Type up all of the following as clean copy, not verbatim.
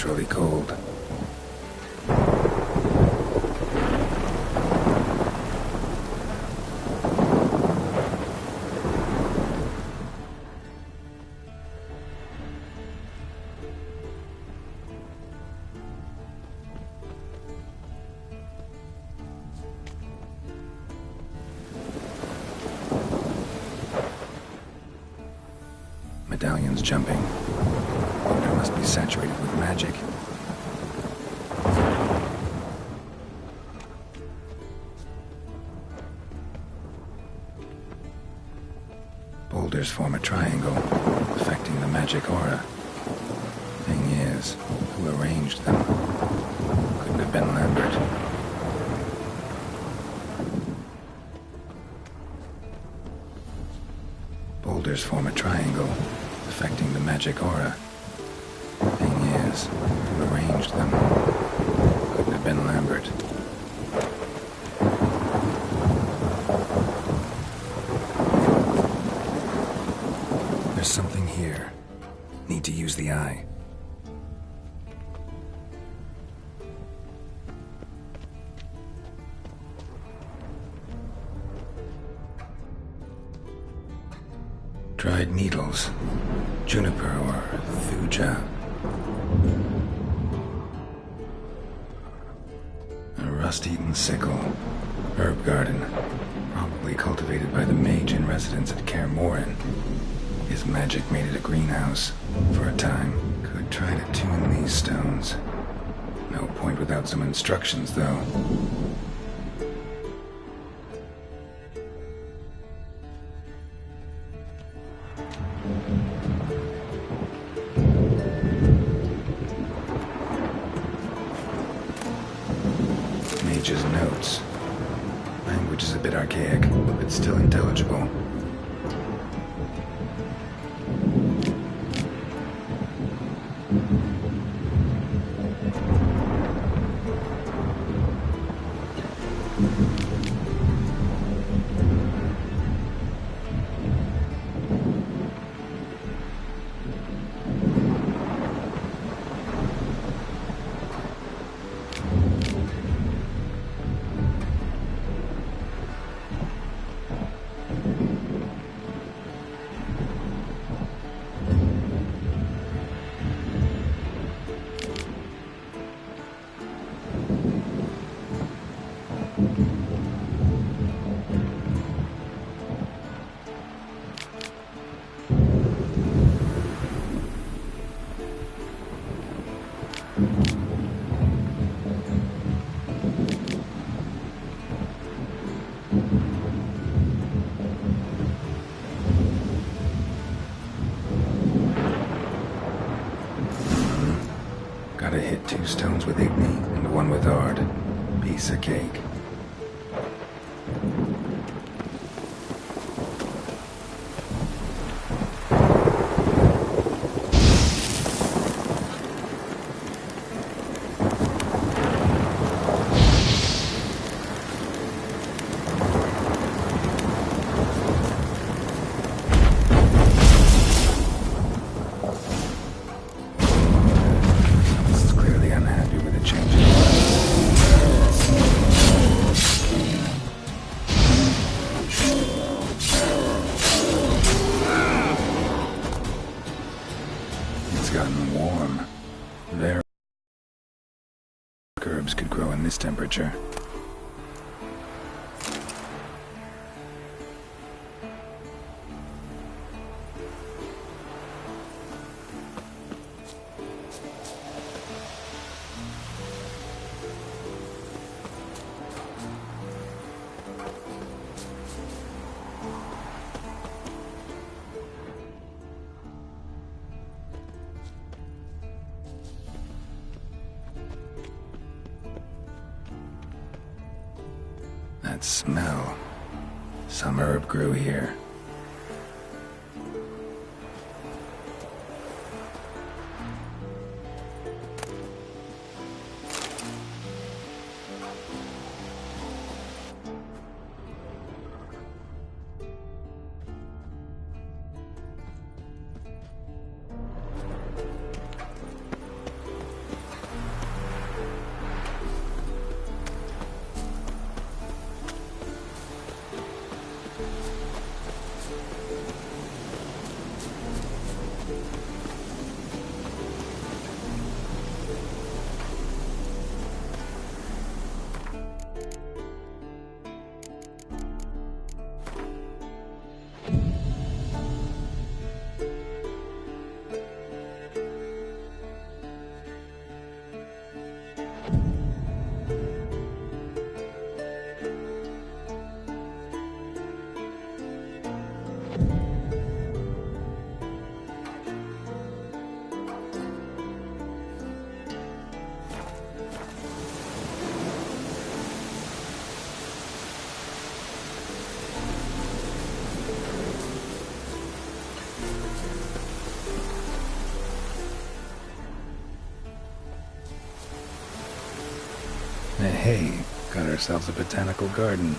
unnaturally cold. Medallions jumping. Boulder must be saturated with magic. Boulders form a triangle, affecting the magic aura. Thing is, who arranged them? Couldn't have been Lambert. Boulders form a triangle, affecting the magic aura. Thing is, who arranged them? Couldn't have been Lambert. There's something here. Need to use the eye. Dried needles, juniper or thuja. A rust-eaten sickle, herb garden, probably cultivated by the mage in residence at Kaer Morhen. His magic made it a greenhouse for a time. Could try to tune these stones. No point without some instructions, though. Mage's notes. Language is a bit archaic, but still intelligible. Gotta hit 2 stones with Igni and 1 with Ard. Piece of cake. Herbs could grow in this temperature. That smell. Some herb grew here. Hey, got ourselves a botanical garden.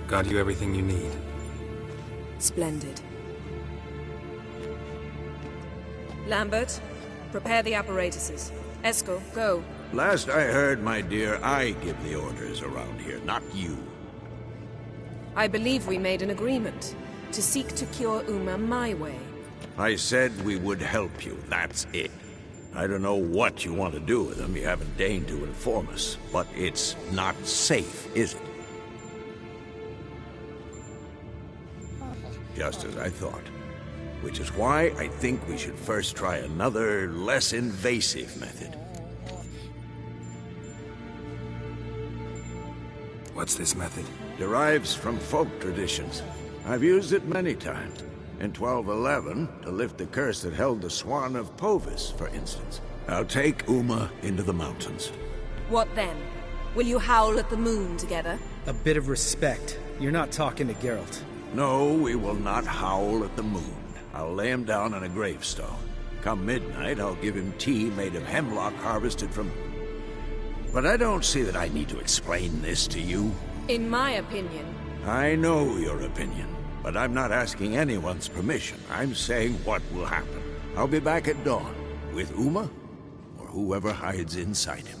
Got you everything you need. Splendid. Lambert, prepare the apparatuses. Eskel, go. Last I heard, my dear, I give the orders around here, not you. I believe we made an agreement to seek to cure Uma my way. I said we would help you, that's it. I don't know what you want to do with them, you haven't deigned to inform us. But it's not safe, is it? Just as I thought. Which is why I think we should first try another, less invasive method. What's this method? Derives from folk traditions. I've used it many times. In 1211, to lift the curse that held the Swan of Povis, for instance. I'll take Uma into the mountains. What then? Will you howl at the moon together? A bit of respect. You're not talking to Geralt. No, we will not howl at the moon. I'll lay him down on a gravestone. Come midnight, I'll give him tea made of hemlock harvested from... But I don't see that I need to explain this to you. In my opinion... I know your opinion, but I'm not asking anyone's permission. I'm saying what will happen. I'll be back at dawn, with Uma, or whoever hides inside him.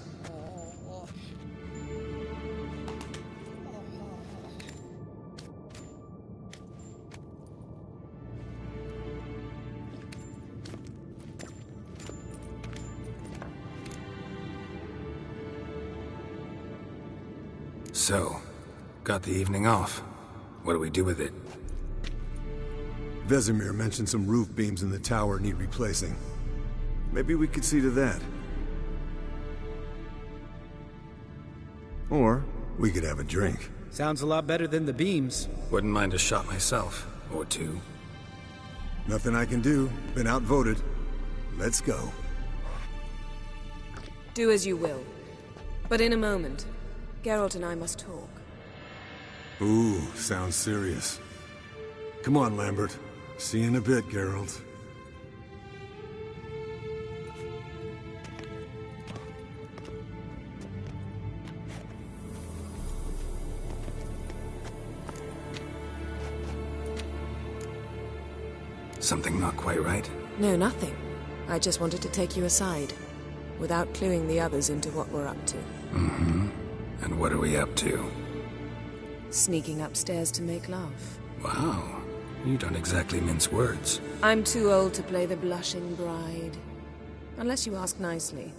So, got the evening off. What do we do with it? Vesemir mentioned some roof beams in the tower need replacing. Maybe we could see to that. Or we could have a drink. Sounds a lot better than the beams. Wouldn't mind a shot myself. Or two. Nothing I can do. Been outvoted. Let's go. Do as you will. But in a moment, Geralt and I must talk. Ooh, sounds serious. Come on, Lambert. See you in a bit, Geralt. Something not quite right? No, nothing. I just wanted to take you aside, without cluing the others into what we're up to. Mm-hmm. And what are we up to? Sneaking upstairs to make love. Wow. You don't exactly mince words. I'm too old to play the blushing bride. Unless you ask nicely.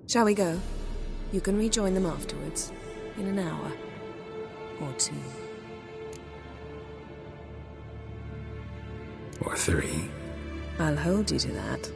Shall we go? You can rejoin them afterwards. In an hour. Or two. Or three. I'll hold you to that.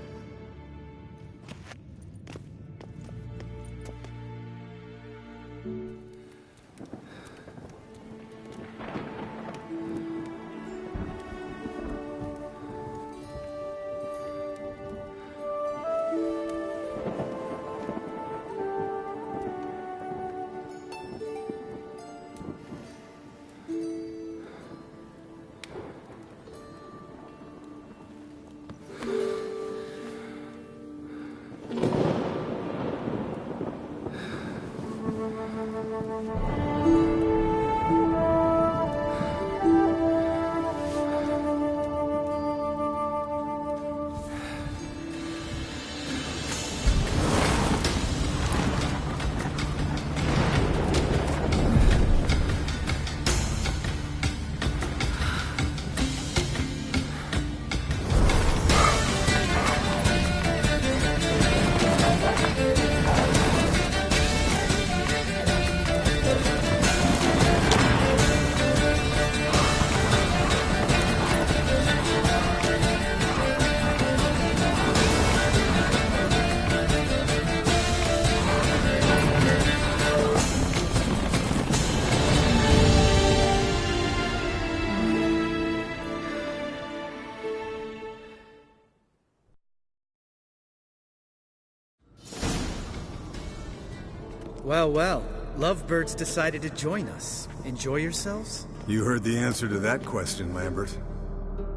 Well, well. Lovebirds decided to join us. Enjoy yourselves? You heard the answer to that question, Lambert.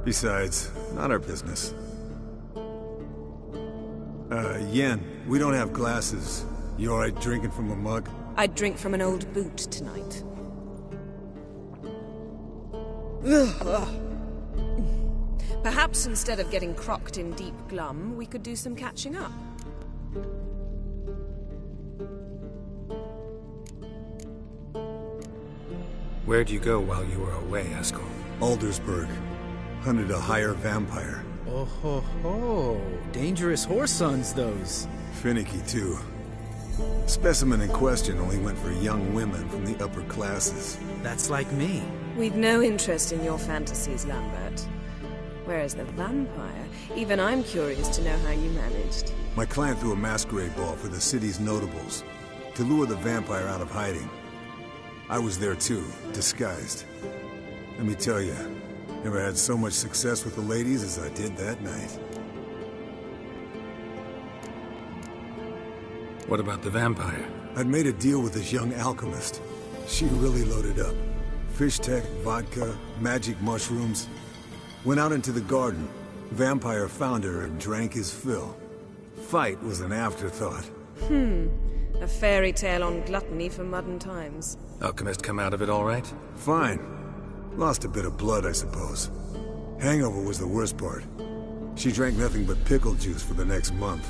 Besides, not our business. Yen, we don't have glasses. You alright drinking from a mug? I'd drink from an old boot tonight. Perhaps instead of getting crocked in deep glum, we could do some catching up. Where'd you go while you were away, Eskel? Aldersburg. Hunted a higher vampire. Oh ho ho. Dangerous whoresons, those. Finicky, too. Specimen in question only went for young women from the upper classes. That's like me. We've no interest in your fantasies, Lambert. Whereas the vampire, even I'm curious to know how you managed. My client threw a masquerade ball for the city's notables, to lure the vampire out of hiding. I was there too, disguised. Let me tell you, never had so much success with the ladies as I did that night. What about the vampire? I'd made a deal with this young alchemist. She really loaded up. Fish tech, vodka, magic mushrooms. Went out into the garden. Vampire found her and drank his fill. Fight was an afterthought. A fairy tale on gluttony for modern times. Alchemist come out of it all right? Fine. Lost a bit of blood, I suppose. Hangover was the worst part. She drank nothing but pickle juice for the next month.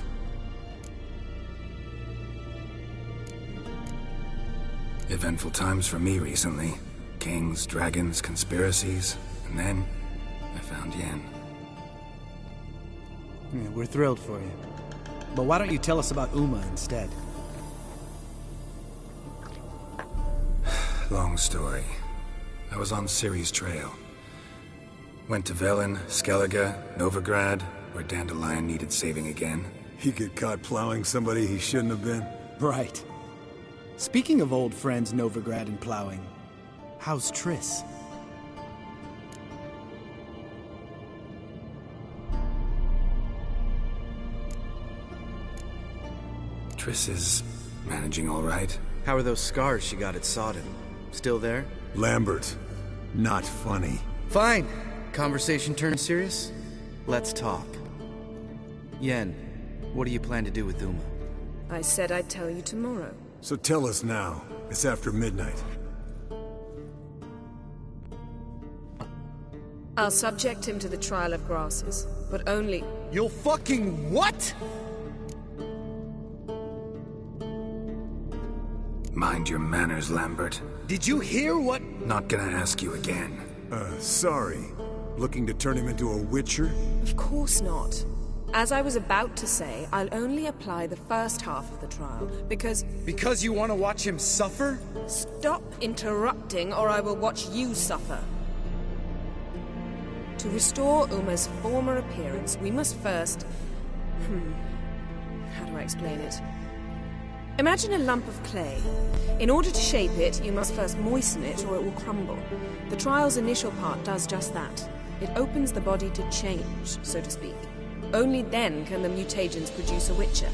Eventful times for me recently. Kings, dragons, conspiracies, and then I found Yen. Yeah, we're thrilled for you. But why don't you tell us about Uma instead? Long story. I was on Ciri's trail. Went to Velen, Skellige, Novigrad, where Dandelion needed saving again. He get caught plowing somebody he shouldn't have been. Right. Speaking of old friends Novigrad and plowing, how's Triss? Triss is managing all right. How are those scars she got at Sodden? Still there? Lambert. Not funny. Fine. Conversation turned serious? Let's talk. Yen, what do you plan to do with Uma? I said I'd tell you tomorrow. So tell us now. It's after midnight. I'll subject him to the trial of grasses, but only... You'll fucking what? Mind your manners, Lambert. Did you hear what? Not gonna ask you again. Sorry. Looking to turn him into a witcher? Of course not. As I was about to say, I'll only apply the first half of the trial, because... Because you want to watch him suffer? Stop interrupting, or I will watch you suffer. To restore Uma's former appearance, we must first... How do I explain it? Imagine a lump of clay. In order to shape it, you must first moisten it, or it will crumble. The trial's initial part does just that. It opens the body to change, so to speak. Only then can the mutagens produce a witcher.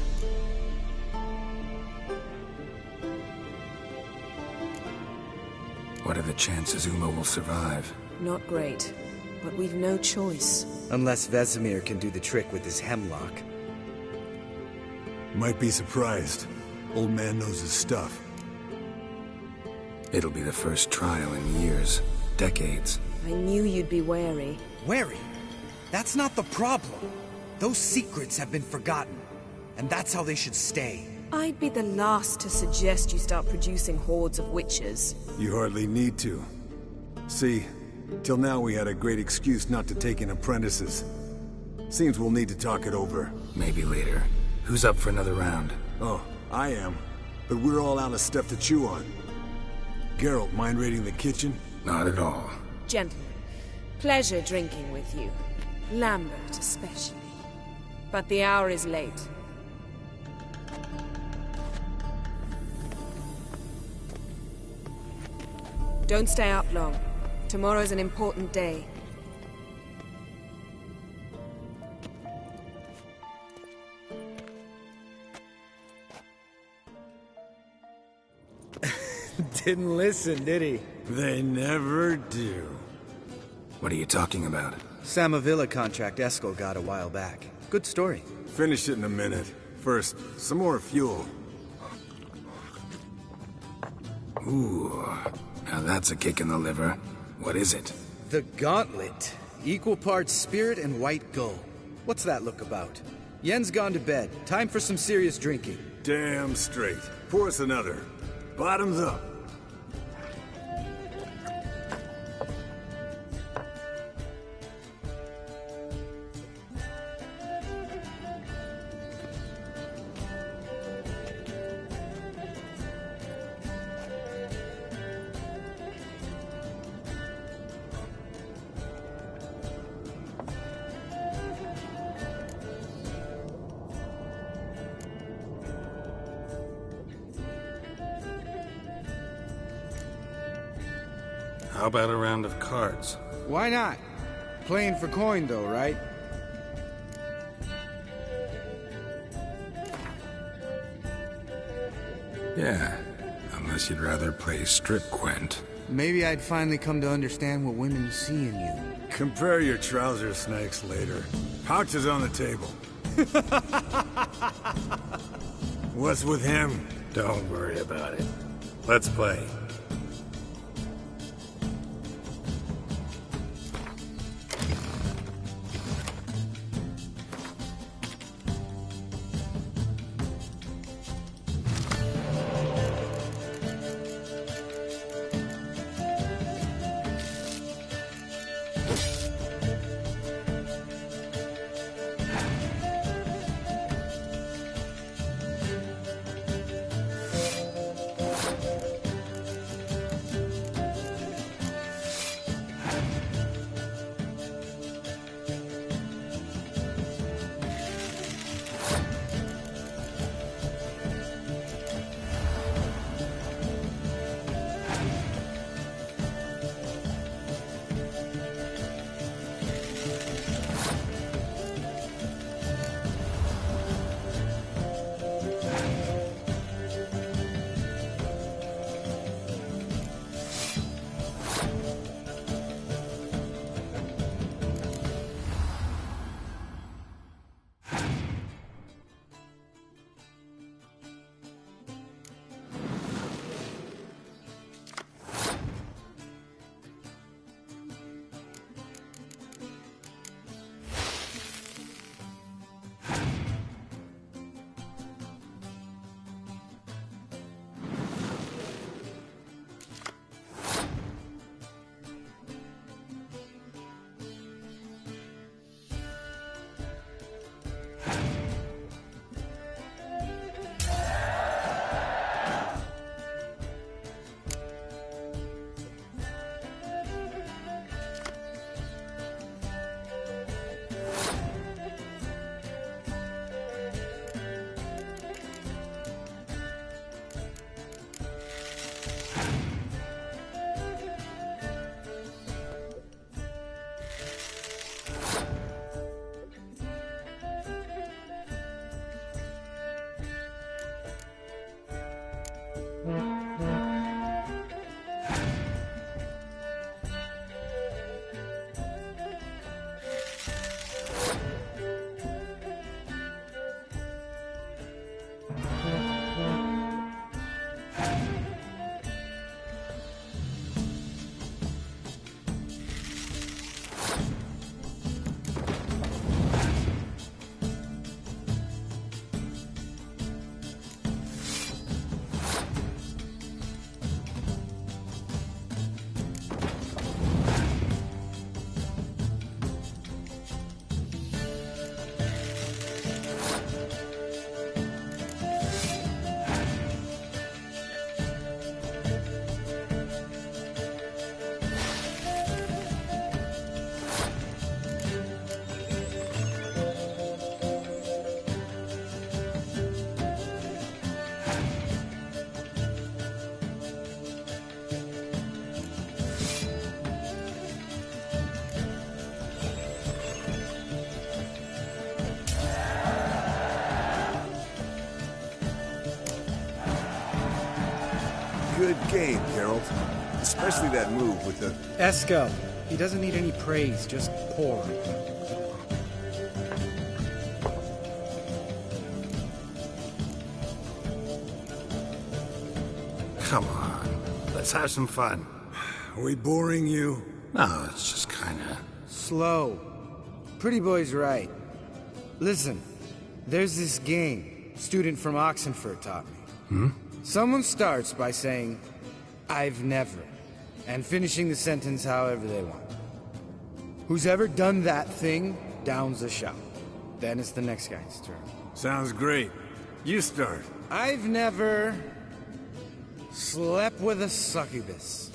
What are the chances Uma will survive? Not great, but we've no choice. Unless Vesemir can do the trick with his hemlock. Might be surprised. Old man knows his stuff. It'll be the first trial in years. Decades. I knew you'd be wary. Wary? That's not the problem. Those secrets have been forgotten, and that's how they should stay. I'd be the last to suggest you start producing hordes of witches. You hardly need to. See, till now we had a great excuse not to take in apprentices. Seems we'll need to talk it over. Maybe later. Who's up for another round? Oh, I am. But we're all out of stuff to chew on. Geralt, mind raiding the kitchen? Not at all. Gentlemen, pleasure drinking with you. Lambert especially. But the hour is late. Don't stay up long. Tomorrow's an important day. Didn't listen, did he? They never do. What are you talking about? Samavilla contract Eskel got a while back. Good story. Finish it in a minute. First, some more fuel. Ooh, now that's a kick in the liver. What is it? The Gauntlet. Equal parts spirit and white gull. What's that look about? Yen's gone to bed. Time for some serious drinking. Damn straight. Pour us another. Bottoms up. How about a round of cards? Why not? Playing for coin though, right? Yeah, unless you'd rather play strip Gwent. Maybe I'd finally come to understand what women see in you. Compare your trouser snakes later. Pouch is on the table. What's with him? Don't worry about it. Let's play. Good game, Geralt. Especially that move with the... Esco. He doesn't need any praise, just pour. Come on, let's have some fun. Are we boring you? No, it's just kinda... Slow. Pretty boy's right. Listen, there's this game student from Oxenford taught me. Someone starts by saying, "I've never," and finishing the sentence however they want. Who's ever done that thing downs a shot. Then it's the next guy's turn. Sounds great. You start. I've never slept with a succubus.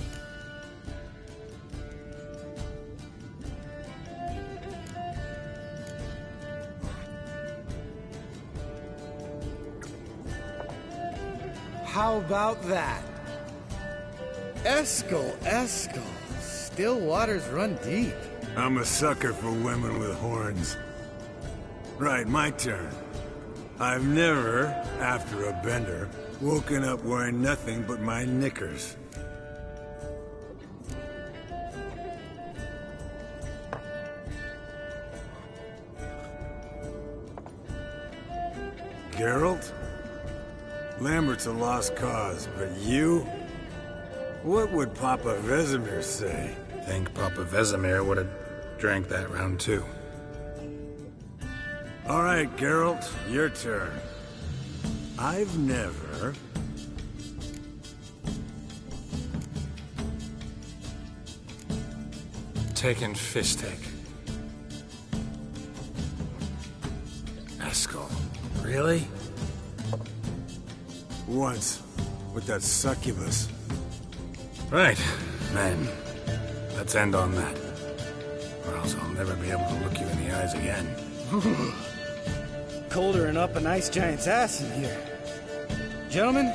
How about that? Eskel. Still waters run deep. I'm a sucker for women with horns. Right, my turn. I've never, after a bender, woken up wearing nothing but my knickers. Geralt? Lambert's a lost cause, but you? What would Papa Vesemir say? Think Papa Vesemir would have drank that round too. All right, Geralt, your turn. I've never... Taken Fishtek. Eskel. Really? Once, with that succubus. Right, men. Let's end on that. Or else I'll never be able to look you in the eyes again. Colder and up an ice giant's ass in here. Gentlemen,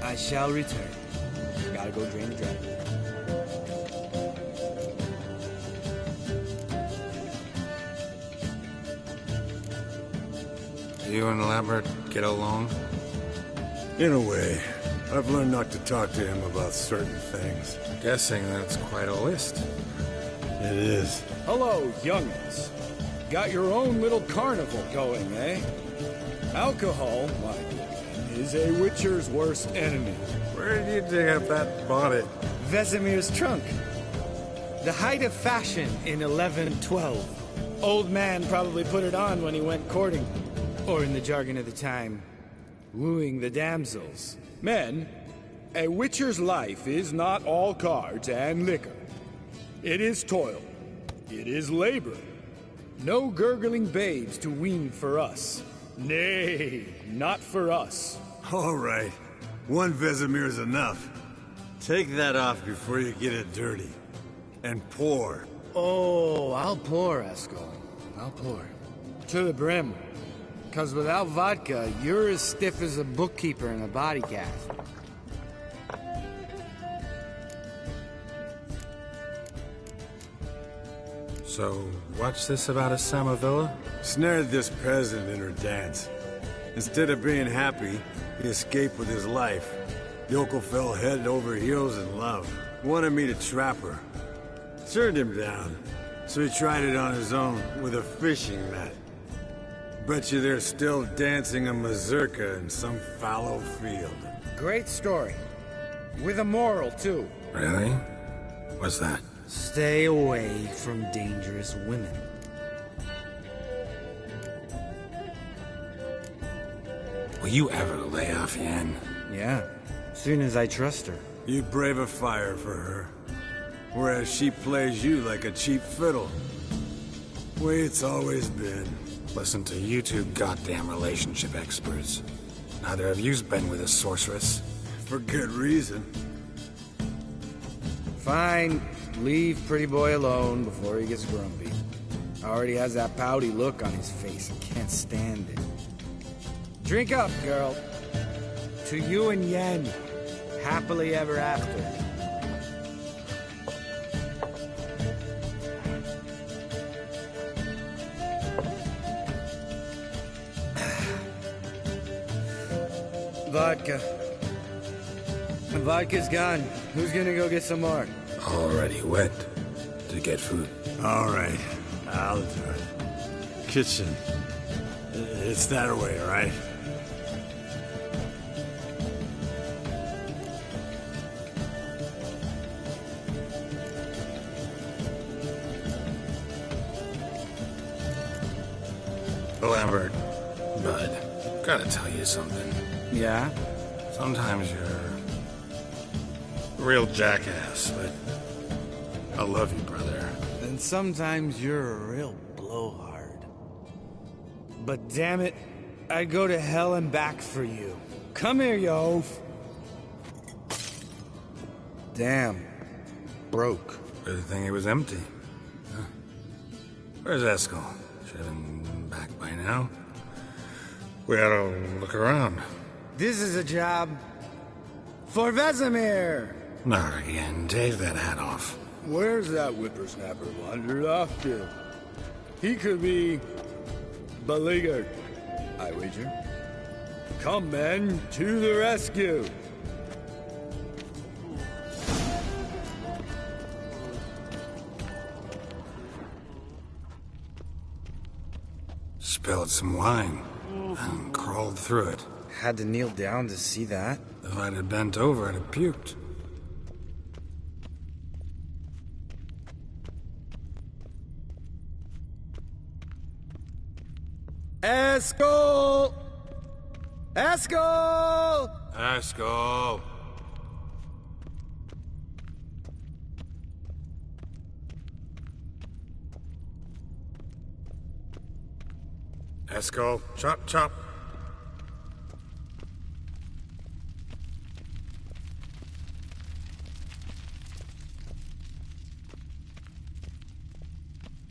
I shall return. Gotta go drain the dragon. You and Lambert get along? In a way. I've learned not to talk to him about certain things. Guessing that's quite a list. It is. Hello, young'uns. Got your own little carnival going, eh? Alcohol, my good man, is a witcher's worst enemy. Where did you dig up that body? Vesemir's trunk. The height of fashion in 1112. Old man probably put it on when he went courting. Or in the jargon of the time, wooing the damsels. Men, a witcher's life is not all cards and liquor. It is toil. It is labor. No gurgling babes to wean for us. Nay, not for us. All right. One Vesemir's enough. Take that off before you get it dirty. And pour. Oh, I'll pour, Eskel. I'll pour. To the brim. 'Cause without vodka, you're as stiff as a bookkeeper in a body cast. So, what's this about a Samavilla? Snared this peasant in her dance. Instead of being happy, he escaped with his life. Yoko fell head over heels in love. Wanted me to trap her. Turned him down. So he tried it on his own with a fishing net. Bet you they're still dancing a mazurka in some fallow field. Great story. With a moral, too. Really? What's that? Stay away from dangerous women. Will you ever lay off Yen? Yeah, soon as I trust her. You'd brave a fire for her. Whereas she plays you like a cheap fiddle. Way it's always been. Listen to you two goddamn relationship experts. Neither of you's been with a sorceress. For good reason. Fine. Leave pretty boy alone before he gets grumpy. Already has that pouty look on his face. I can't stand it. Drink up, girl. To you and Yen. Happily ever after. Vodka. The vodka's gone. Who's gonna go get some more? Already went to get food. All right, I'll do it. Kitchen. It's that way, right? Lambert, bud, gotta tell you something. Yeah? Sometimes you're a real jackass, but I love you, brother. And sometimes you're a real blowhard. But damn it, I'd go to hell and back for you. Come here, you oaf. Damn. Broke. Good thing it was empty. Huh. Where's Eskel? Should have been back by now. We ought to look around. This is a job for Vesemir. Not again. Take that hat off. Where's that whippersnapper wandered off to? He could be beleaguered, I wager. Come, men, to the rescue! Spilled some wine and crawled through it. Had to kneel down to see that. If I'd have bent over, I'd have puked. Eskel! Eskel! Eskel! Eskel, chop, chop.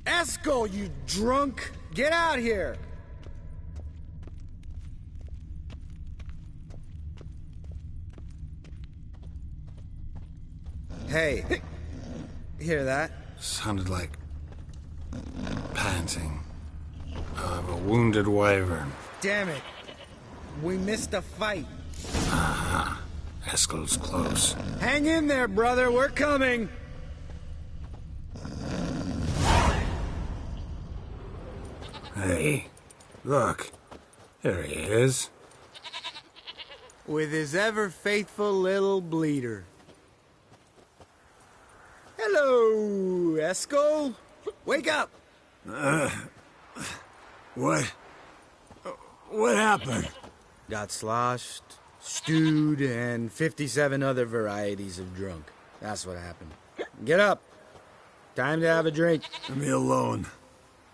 Eskel, you drunk! Get out here! Hey, hear that? Sounded like panting of a wounded wyvern. Damn it. We missed a fight. Aha. Eskel's close. Hang in there, brother. We're coming. Hey, look. There he is. With his ever-faithful little bleeder. Hello, Eskel. Wake up. What? What happened? Got sloshed, stewed, and 57 other varieties of drunk. That's what happened. Get up. Time to have a drink. Leave me alone.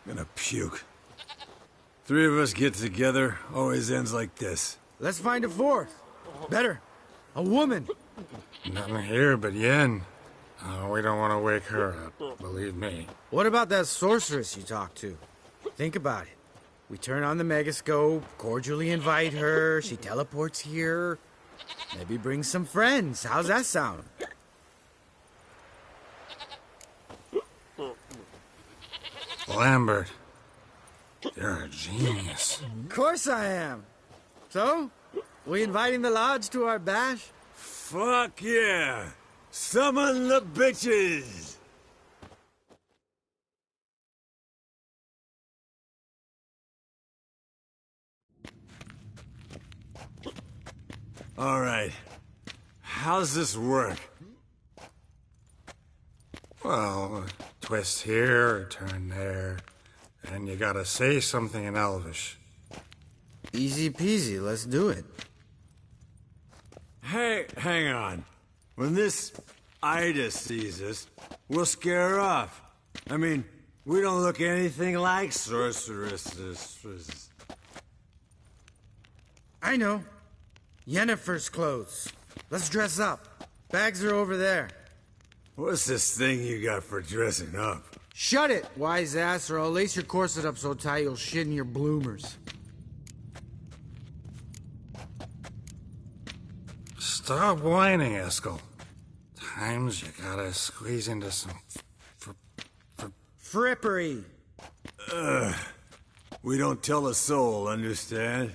I'm gonna puke. Three of us get together, always ends like this. Let's find a fourth. Better. A woman. Nothing here but Yen. Oh, we don't want to wake her up, believe me. What about that sorceress you talked to? Think about it. We turn on the megascope, cordially invite her, she teleports here. Maybe bring some friends. How's that sound? Lambert, you're a genius. Of course I am. So, we inviting the lodge to our bash? Fuck yeah! Summon the bitches! All right. How's this work? Well, twist here, turn there, and you gotta say something in Elvish. Easy peasy, let's do it. Hey, hang on. When this Ida sees us, we'll scare her off. I mean, we don't look anything like sorceresses. I know. Yennefer's clothes. Let's dress up. Bags are over there. What's this thing you got for dressing up? Shut it, wise ass, or I'll lace your corset up so tight you'll shit in your bloomers. Stop whining, Eskel. Times you gotta squeeze into some Frippery. We don't tell a soul, understand?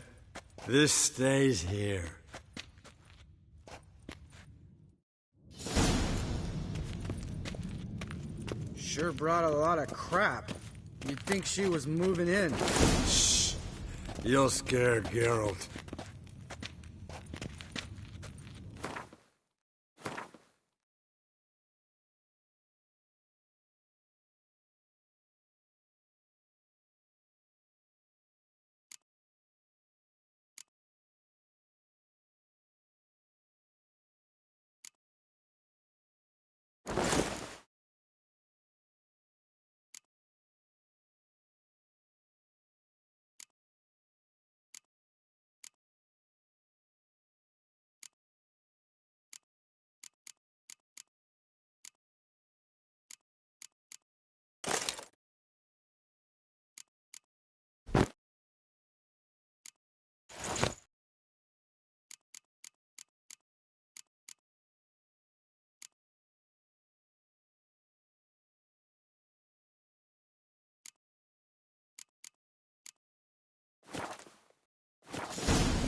This stays here. Sure brought a lot of crap. You'd think she was moving in. Shh. You'll scare Geralt.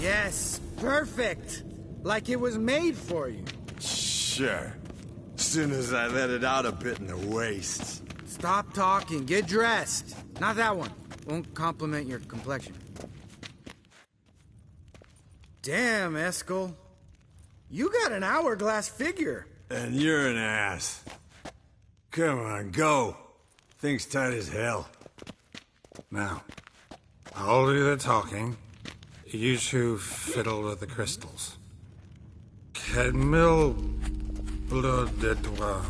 Yes, perfect. Like it was made for you. Sure. Soon as I let it out a bit in the waist. Stop talking, get dressed. Not that one. Won't compliment your complexion. Damn, Eskel. You got an hourglass figure. And you're an ass. Come on, go. Thing's tight as hell. Now, I'll do the talking. You two fiddle with the crystals. Cadmil blood de toi.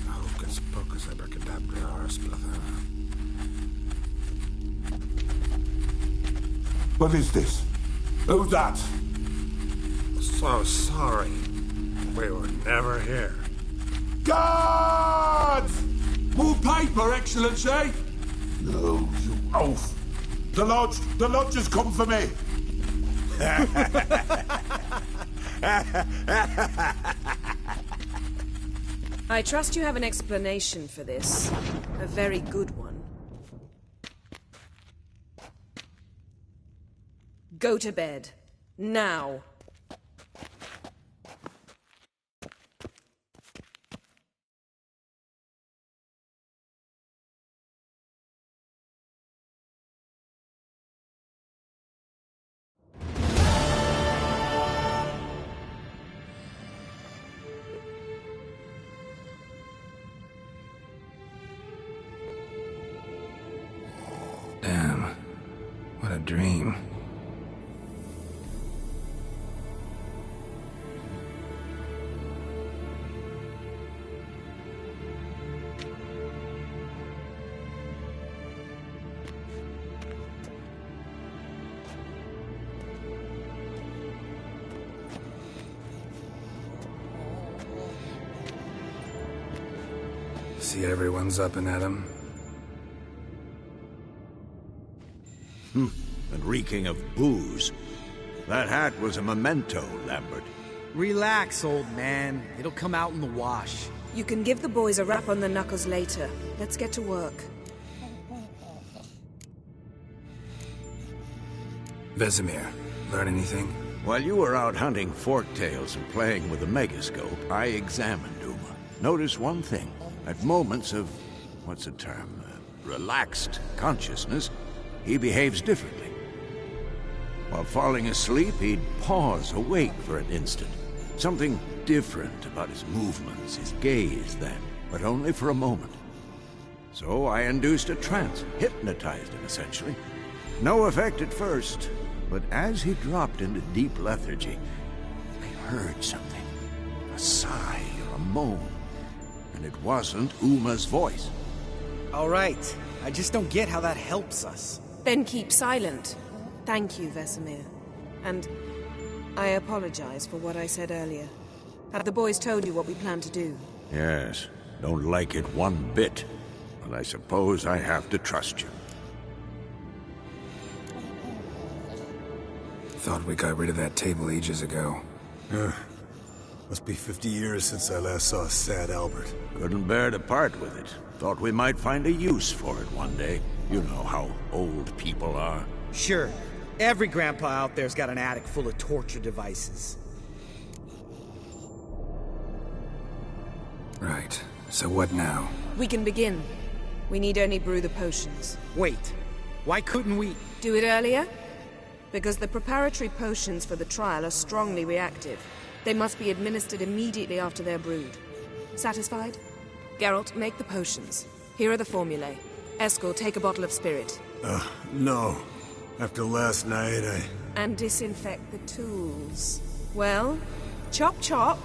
Hocus pocus abracadabra splather. What is this? Who's that? So sorry. We were never here. Guards! More paper, Excellency! No, you oaf. The lodge has come for me. I trust you have an explanation for this. A very good one. Go to bed. Now. Damn. What a dream. See everyone's up and at 'em. And reeking of booze. That hat was a memento, Lambert. Relax, old man. It'll come out in the wash. You can give the boys a rap on the knuckles later. Let's get to work. Vesemir, learn anything? While you were out hunting forktails and playing with the megascope, I examined Uma. Notice one thing. At moments of, what's the term, relaxed consciousness, he behaves differently. While falling asleep, he'd pause, awake for an instant. Something different about his movements, his gaze then, but only for a moment. So I induced a trance, hypnotized him essentially. No effect at first, but as he dropped into deep lethargy, I heard something. A sigh or a moan. And it wasn't Uma's voice. All right. I just don't get how that helps us. Then keep silent. Thank you, Vesemir. And I apologize for what I said earlier. Have the boys told you what we plan to do? Yes, don't like it one bit. But I suppose I have to trust you. Thought we got rid of that table ages ago. Must be 50 years since I last saw sad Albert. Couldn't bear to part with it. Thought we might find a use for it one day. You know how old people are. Sure. Every grandpa out there's got an attic full of torture devices. Right. So what now? We can begin. We need only brew the potions. Wait. Why couldn't we... Do it earlier? Because the preparatory potions for the trial are strongly reactive. They must be administered immediately after they're brewed. Satisfied? Geralt, make the potions. Here are the formulae. Eskel, take a bottle of spirit. No. After last night, And disinfect the tools. Well, chop chop.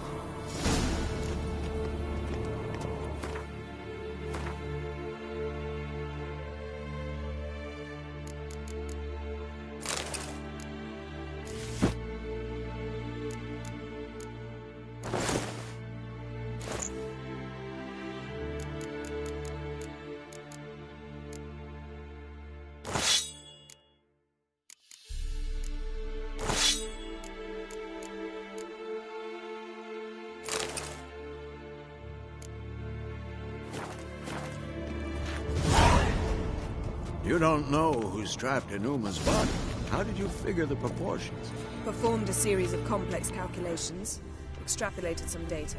You don't know who's trapped in Uma's body. How did you figure the proportions? Performed a series of complex calculations, extrapolated some data,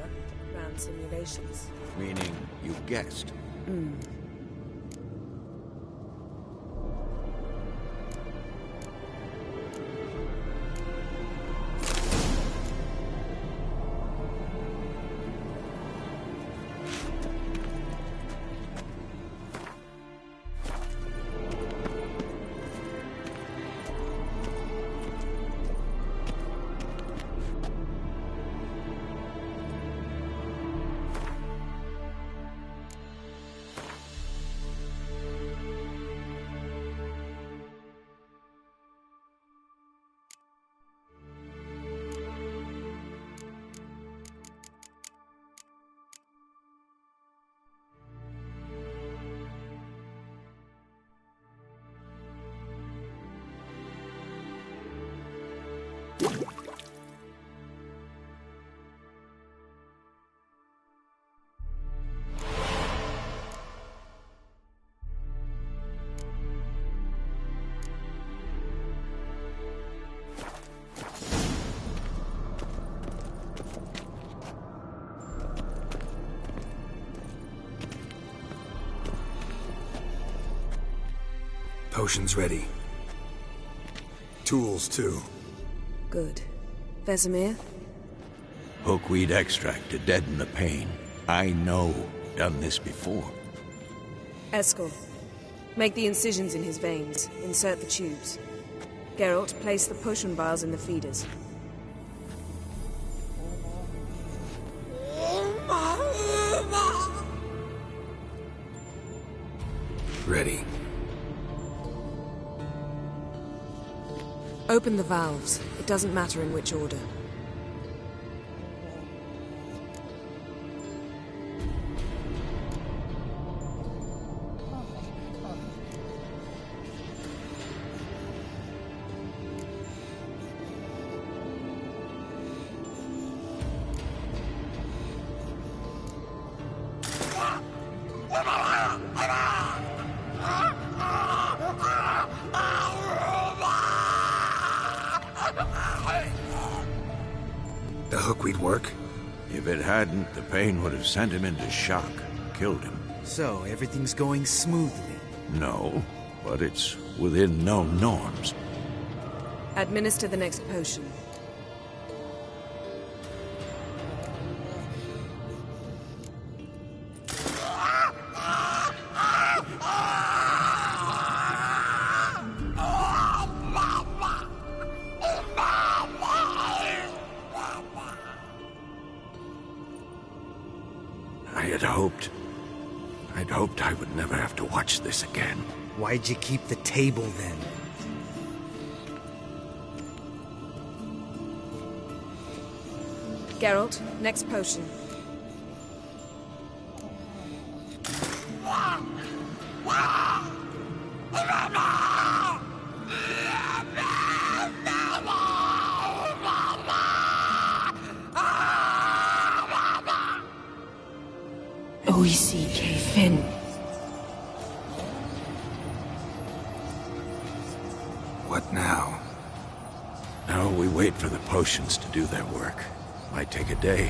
ran simulations. Meaning you guessed? Potions ready. Tools, too. Good. Vesemir? Hookweed extract to deaden the pain. I know. Done this before. Eskel. Make the incisions in his veins. Insert the tubes. Geralt, place the potion vials in the feeders. Ready. Open the valves. It doesn't matter in which order. The hookweed work? If it hadn't, the pain would have sent him into shock. Killed him. So, everything's going smoothly. No, but it's within known norms. Administer the next potion. I'd hoped I would never have to watch this again. Why'd you keep the table then? Geralt, next potion. O-E-C-K Finn. What now? Now we wait for the potions to do their work. Might take a day,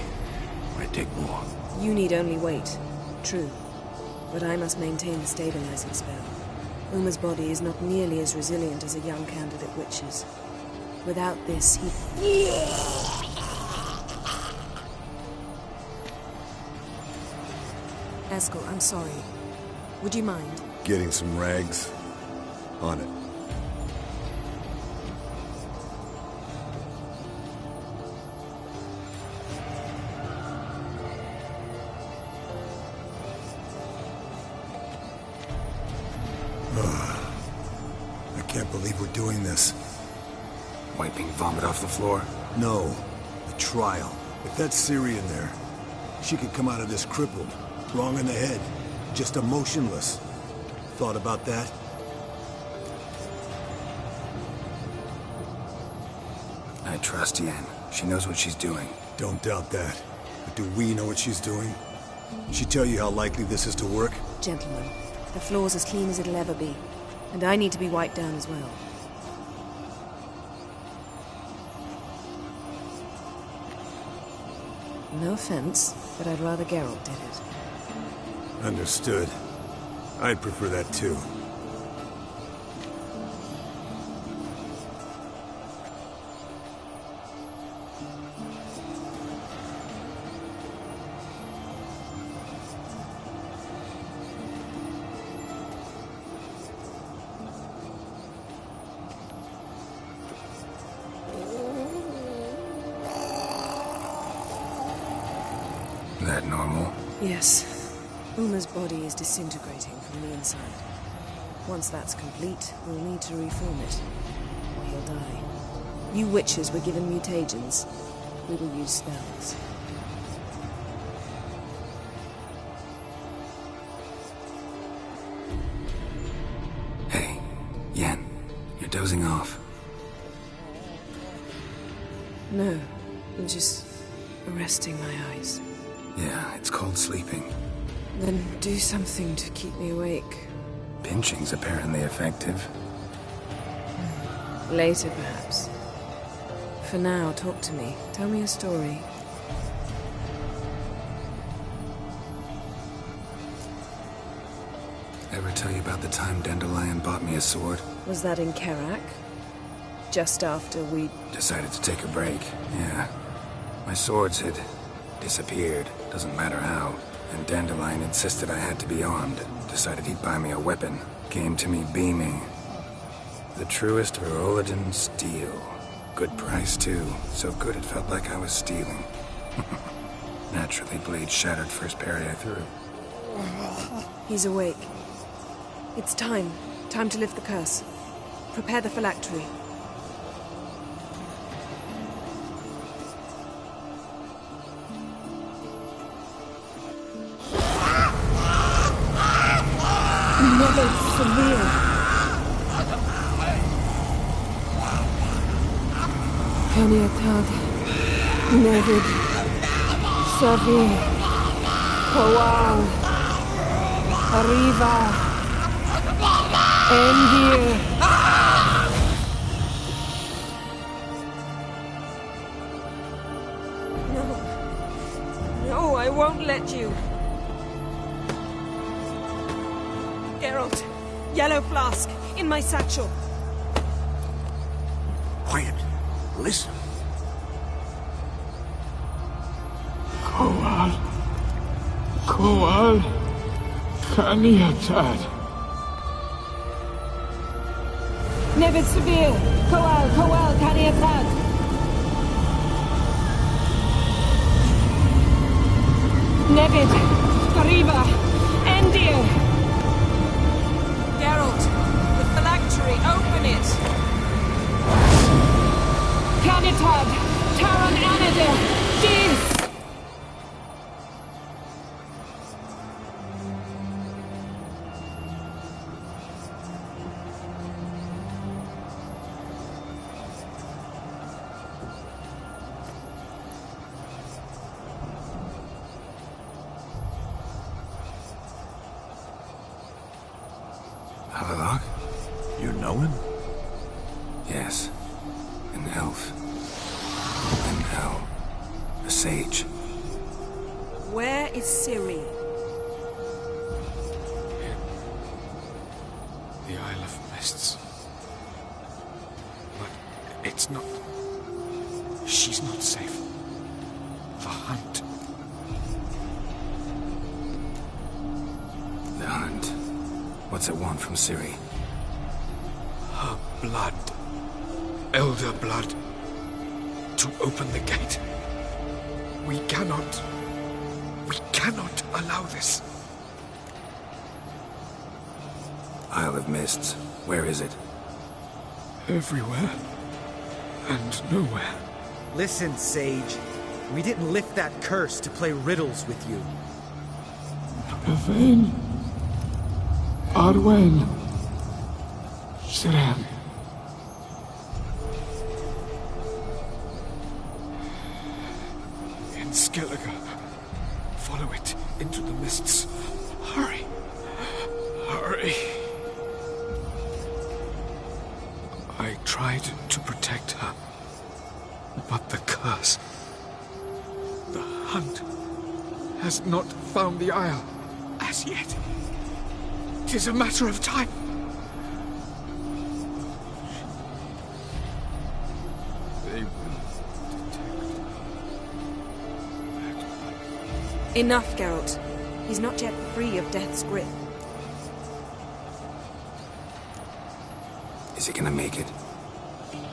might take more. You need only wait. True. But I must maintain the stabilizing spell. Uma's body is not nearly as resilient as a young candidate witch's. Without this, he... Eskel, I'm sorry. Would you mind? Getting some rags. On it. I can't believe we're doing this. Wiping vomit off the floor? No. The trial. If that's Ciri in there, she could come out of this crippled. Wrong in the head. Just emotionless. Thought about that? I trust Yen. She knows what she's doing. Don't doubt that. But do we know what she's doing? She tell you how likely this is to work? Gentlemen, the floor's as clean as it'll ever be. And I need to be wiped down as well. No offense, but I'd rather Geralt did it. Understood. I'd prefer that too. That normal? Yes. Uma's body is disintegrating from the inside. Once that's complete, we'll need to reform it, or he'll die. You witches were given mutagens. We will use spells. Hey, Yen, you're dozing off. No, I'm just resting my eyes. Yeah, it's called sleeping. Then do something to keep me awake. Pinching's apparently effective. Later, perhaps. For now, talk to me. Tell me a story. Ever tell you about the time Dandelion bought me a sword? Was that in Kerak? Just after we... Decided to take a break, yeah. My swords had disappeared, doesn't matter how. And Dandelion insisted I had to be armed. Decided he'd buy me a weapon. Came to me beaming. The truest Veroligan steel. Good price, too. So good it felt like I was stealing. Naturally, blade shattered first parry I threw. He's awake. It's time. Time to lift the curse. Prepare the phylactery. Never severe. Kaniatag, Nevid, Savi, Kowal, Arriva, Endir. No, I won't let you. Geralt, yellow flask, in my satchel. Quiet. Listen. Kowal, Kaniatad. Nevid Severe, Kowal, Kaniatad. Nevid, Arriva, Endir. Geralt, the phylactery, open it. Canitad, Taran Anadir, Dis. Halalak? You know him? Yes. An elf. An elf. A sage. Where is Ciri? The Isle of Mists. But it's not... She's not safe. The hunt. The hunt. What's it want from Ciri? Her blood. Elder blood. To open the gate. We cannot allow this. Isle of Mists. Where is it? Everywhere. And nowhere. Listen, Sage. We didn't lift that curse to play riddles with you. Yvain. Arwen. Siren. In Skellige. Follow it into the mists. Hurry. Hurry. I tried to protect her. But the curse... The hunt has not found the Isle as yet. 'Tis a matter of time. They will detect. Enough, Geralt. He's not yet free of death's grip. Is he gonna make it?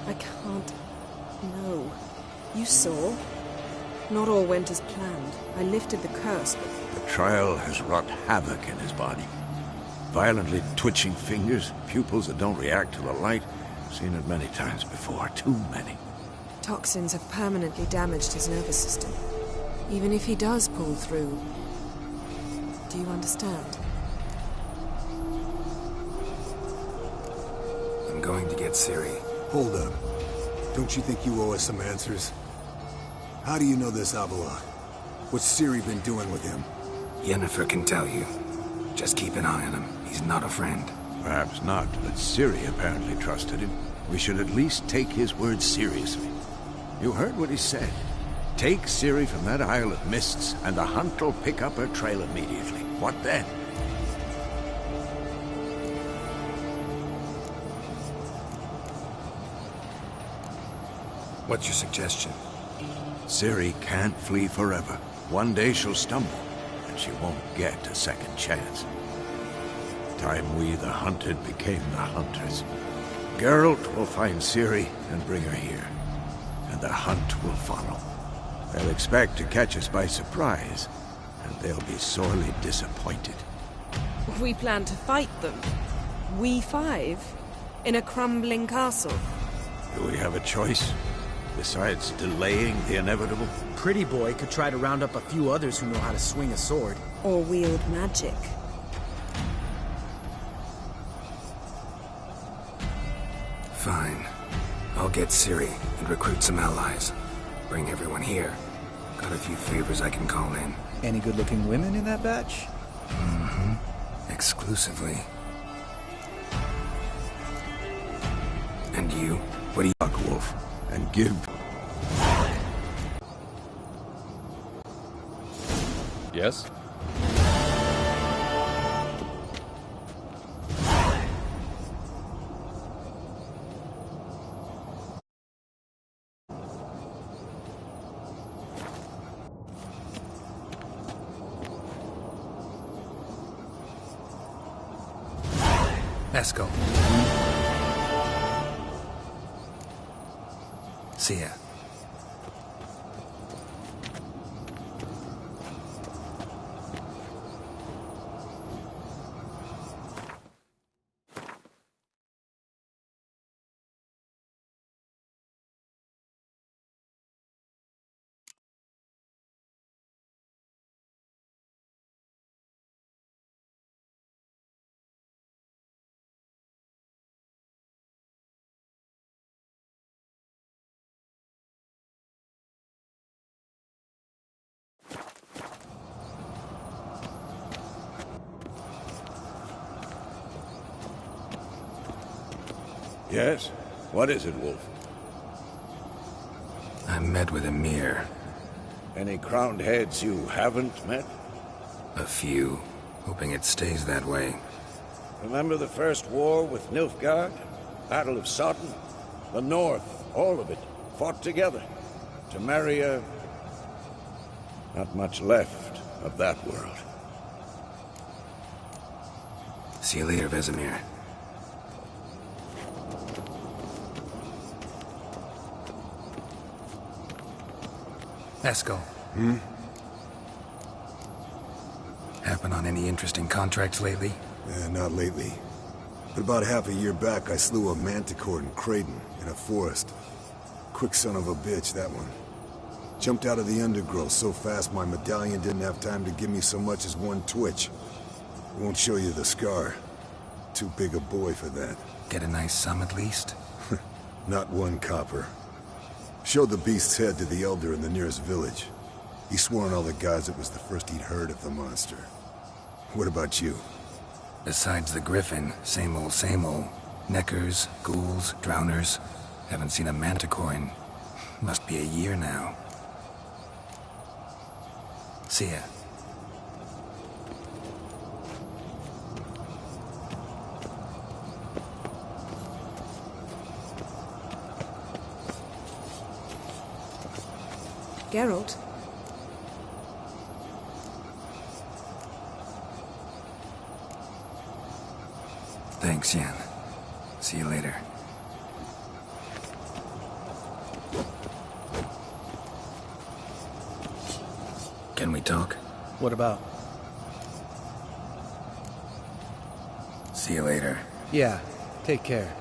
I can't... No. You saw? Not all went as planned. I lifted the curse, but... The trial has wrought havoc in his body. Violently twitching fingers, pupils that don't react to the light. Seen it many times before, too many. Toxins have permanently damaged his nervous system. Even if he does pull through... Do you understand? I'm going to get Ciri. Hold up. Don't you think you owe us some answers? How do you know this Avila? What's Ciri been doing with him? Yennefer can tell you. Just keep an eye on him. He's not a friend. Perhaps not, but Ciri apparently trusted him. We should at least take his words seriously. You heard what he said. Take Ciri from that Isle of Mists, and the hunt will pick up her trail immediately. What then? What's your suggestion? Ciri can't flee forever. One day she'll stumble, and she won't get a second chance. Time we, the hunted, became the hunters. Geralt will find Ciri and bring her here, and the hunt will follow. They'll expect to catch us by surprise, and they'll be sorely disappointed. We plan to fight them. We five? In a crumbling castle? Do we have a choice? Besides delaying the inevitable? Pretty boy could try to round up a few others who know how to swing a sword. Or wield magic. Fine. I'll get Ciri and recruit some allies. Bring everyone here. Got a few favors I can call in. Any good-looking women in that batch? Mm-hmm. Exclusively. And you? What do you... Wolf, and give... Yes? Esco. See ya. Yes? What is it, Wolf? I met with Emir. Any crowned heads you haven't met? A few. Hoping it stays that way. Remember the first war with Nilfgaard? Battle of Sodden? The North, all of it, fought together. To marry a... not much left of that world. See you later, Vesemir. Esco. Hmm? Happen on any interesting contracts lately? Not lately. But about half a year back, I slew a manticore in Creighton, in a forest. Quick son of a bitch, that one. Jumped out of the undergrowth so fast my medallion didn't have time to give me so much as one twitch. Won't show you the scar. Too big a boy for that. Get a nice sum at least? Not one copper. Showed the beast's head to the elder in the nearest village. He swore on all the gods it was the first he'd heard of the monster. What about you? Besides the griffin, same old, same old. Neckers, ghouls, drowners. Haven't seen a manticore in... must be a year now. See ya. Geralt. Thanks, Yen. See you later. Can we talk? What about? See you later. Yeah, take care.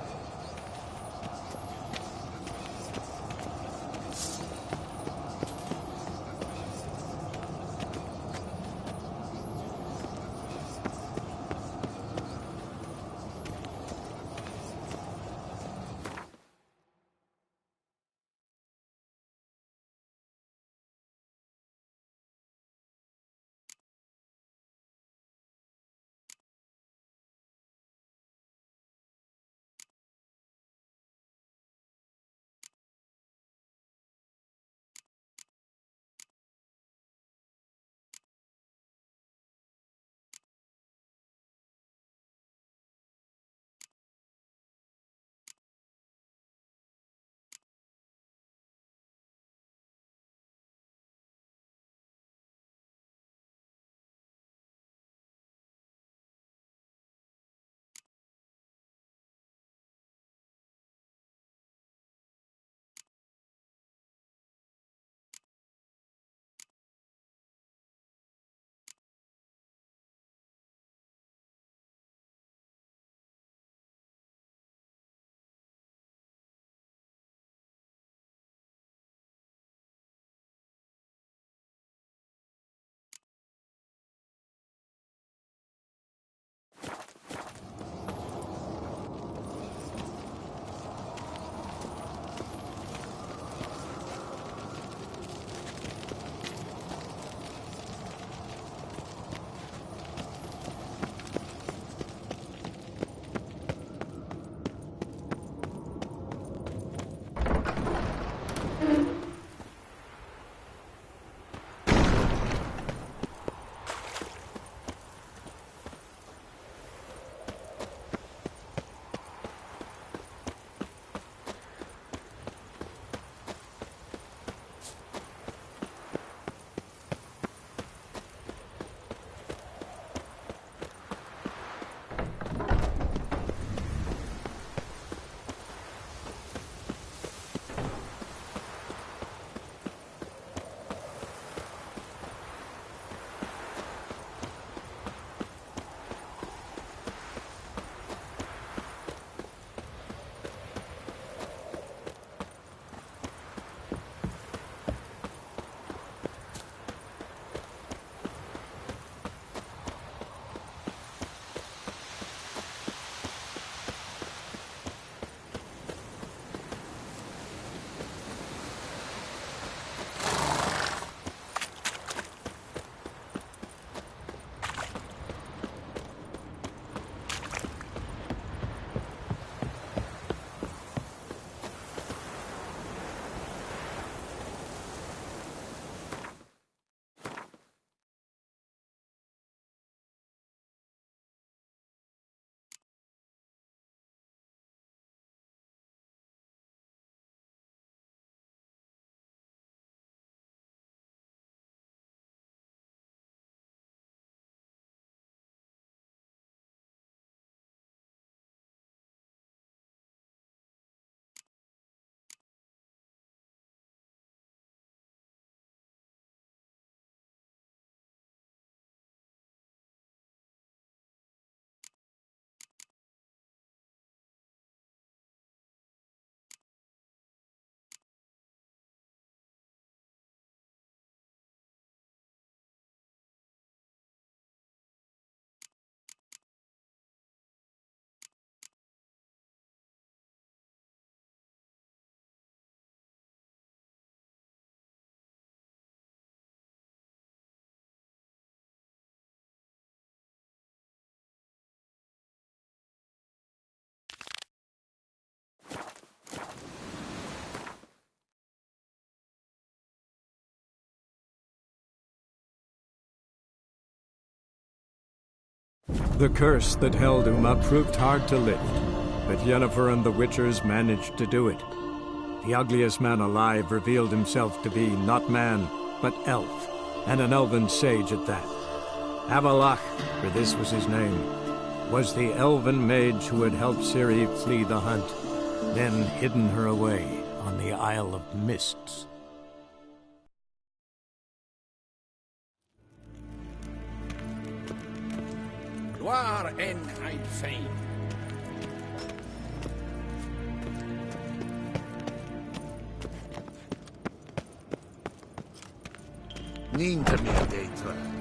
The curse that held Uma proved hard to lift, but Yennefer and the Witchers managed to do it. the ugliest man alive revealed himself to be not man, but elf, and an elven sage at that. Avalach, for this was his name, was the elven mage who had helped Ciri flee the hunt, then hidden her away on the Isle of Mists. Gloire en Einstein. Niente mehr d'être.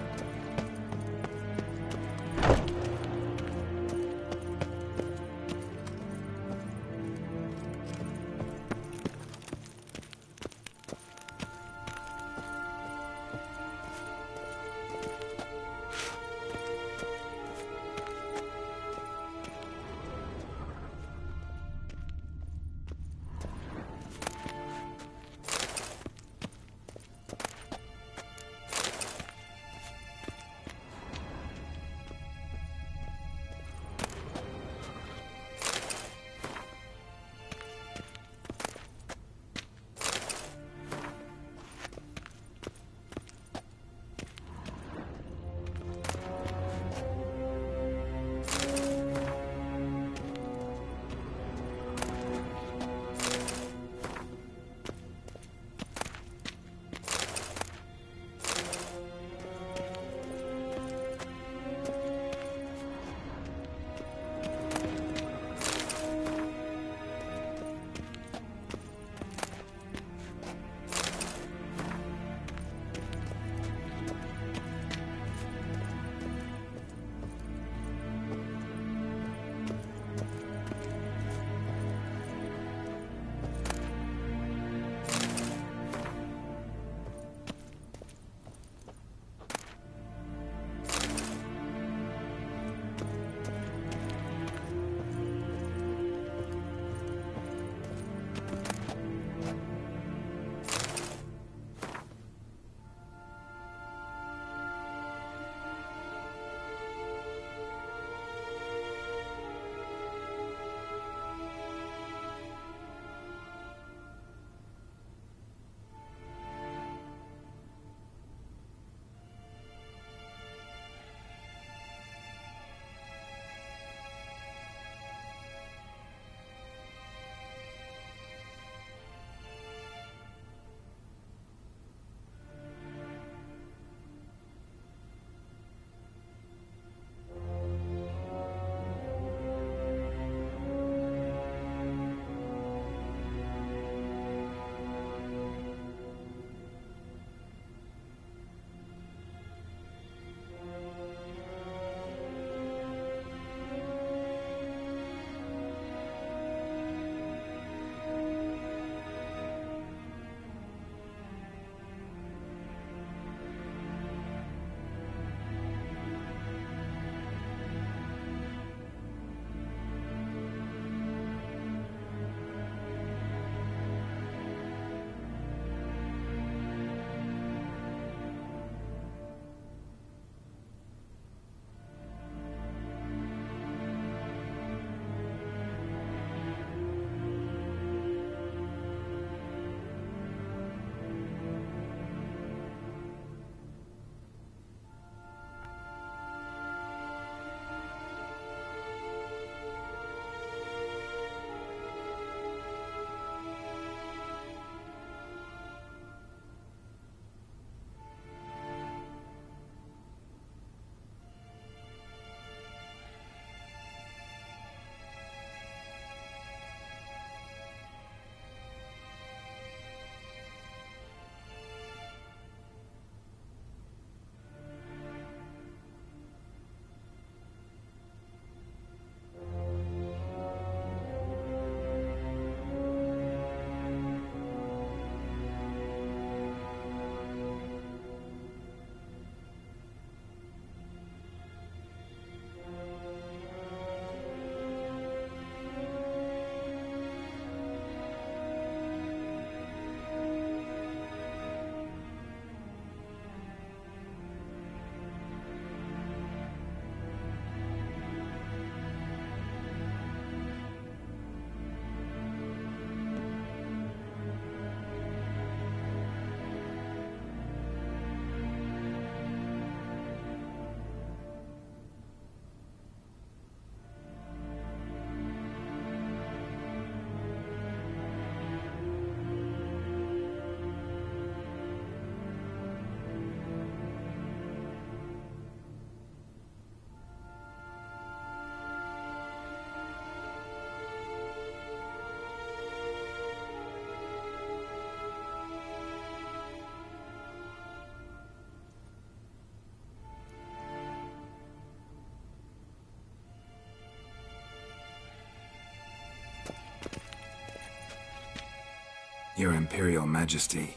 Your Imperial Majesty.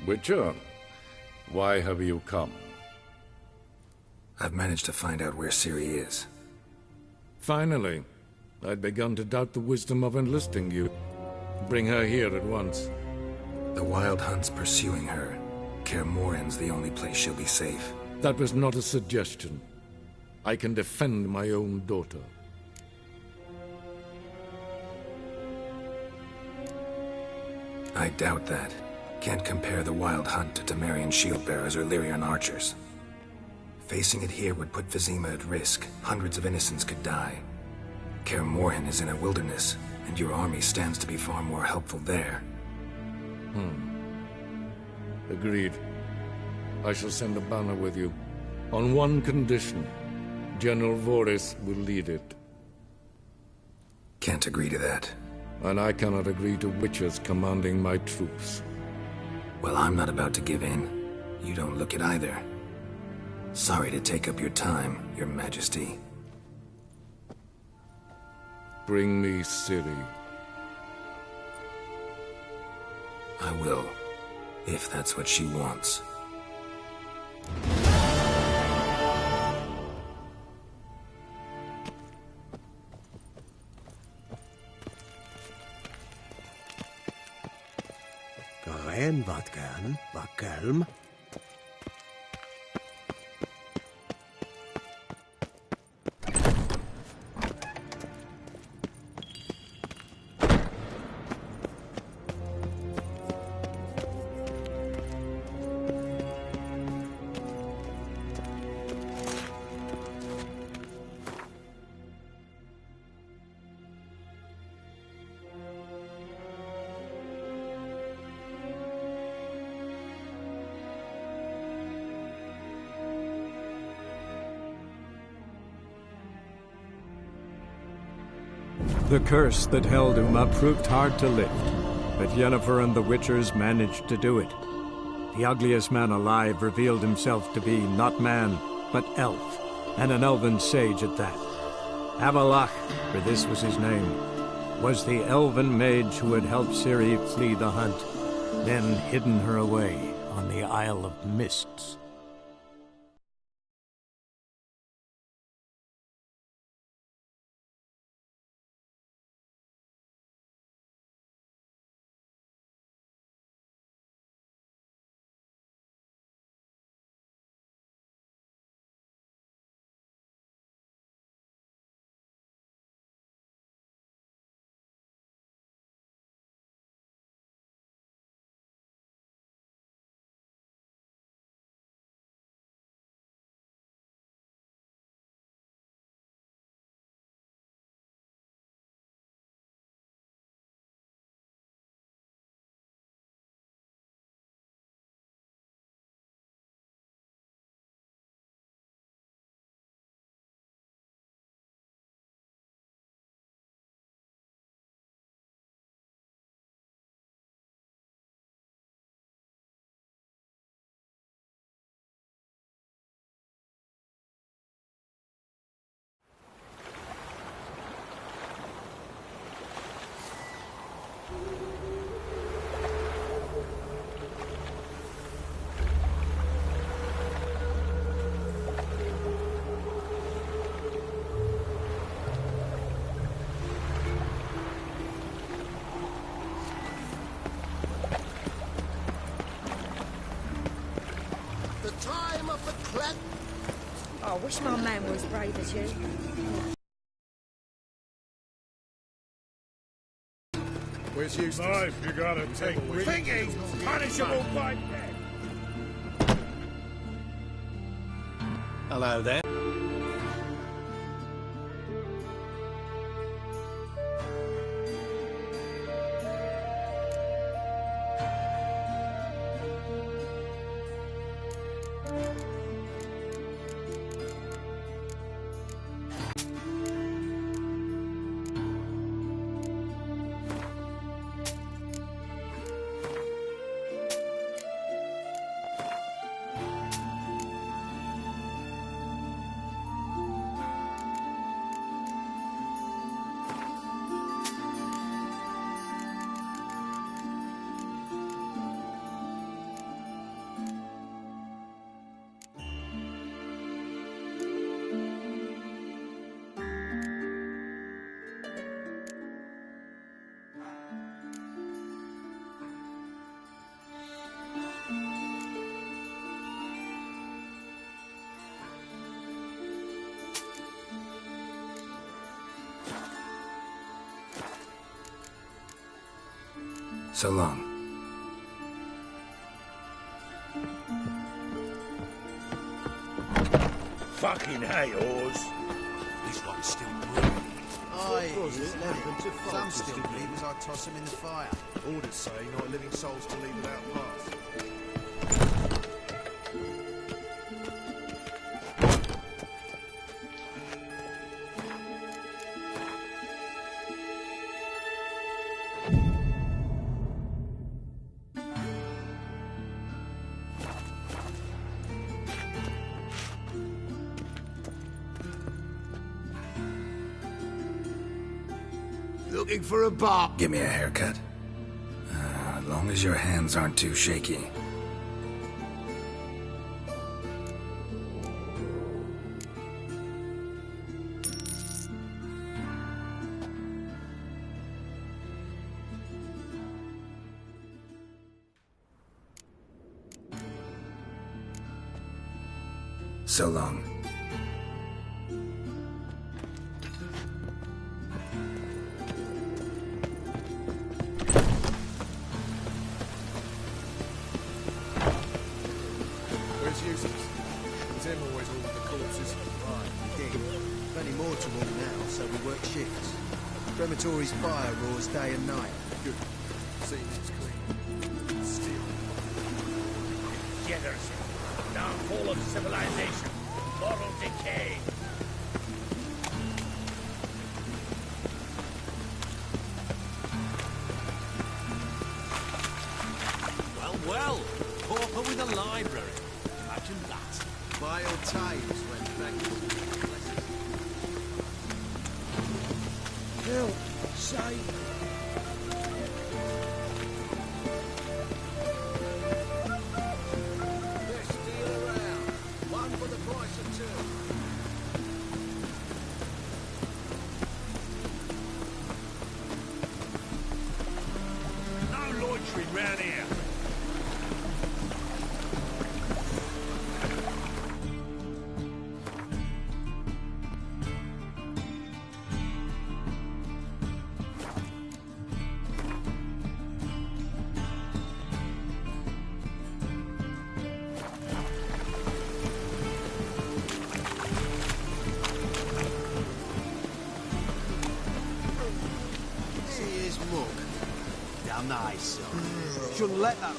Witcher, why have you come? I've managed to find out where Ciri is. Finally. I'd begun to doubt the wisdom of enlisting you. Bring her here at once. The Wild Hunt's pursuing her. Kaer Morhen's the only place she'll be safe. That was not a suggestion. I can defend my own daughter. I doubt that. Can't compare the Wild Hunt to Temerian shield-bearers or Lyrian archers. Facing it here would put Vizima at risk. Hundreds of innocents could die. Kaer Morhen is in a wilderness, and your army stands to be far more helpful there. Agreed. I shall send a banner with you. On one condition. General Voris will lead it. Can't agree to that. And I cannot agree to Witchers commanding my troops. Well, I'm not about to give in. You don't look it either. Sorry to take up your time, Your Majesty. Bring me Ciri. I will, if that's what she wants. Garen wat gern, wat kelm. The curse that held Uma proved hard to lift, but Yennefer and the Witchers managed to do it. The ugliest man alive revealed himself to be not man, but elf, and an elven sage at that. Avalach, for this was his name, was the elven mage who had helped Ciri flee the hunt, then hidden her away on the Isle of Mists. I wish my man were as brave as you. Where's Eustace? Life, you gotta take thinking, punishable by death. Hello there. So long. Fucking hay, Oars. This one's still brewing. Aye, some still believe as I toss them in the fire. Orders say not living souls to leave without parts. Looking for a bar. Give me a haircut. As long as your hands aren't too shaky. So long. Where's Eustace? It's him always all with the corpses. Right, King. Plenty more to all now, so we work shifts. Crematory's fire roars day and night. Good. Scene is clean. Still. Degeneracy. Downfall of civilization. Moral decay. Well, pauper with a library. Imagine that. Vile times when Help. Save. Let's deal around. One for the price of two. No loitering round here. Here's Mook. Damn nice, son. Shouldn't let that...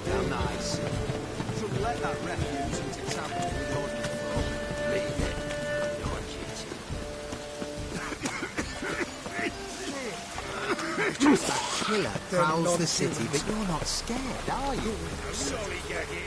Damn nice. Shouldn't let that refuse into tamper with ordinary folk. Leave it. You're just a killer prowls the city, but you're not scared, are you? Sorry, Gaggy.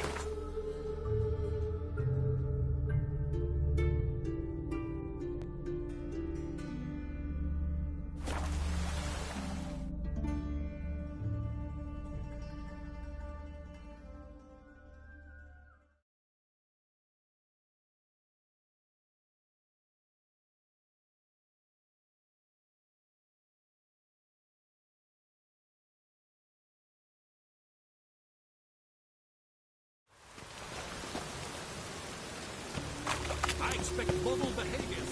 I expect model behaviors.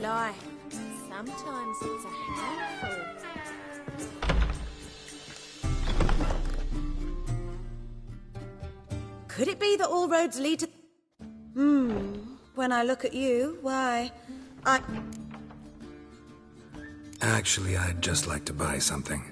lie. Sometimes it's a handful. Could it be that all roads lead to... When I look at you, why, Actually, I'd just like to buy something.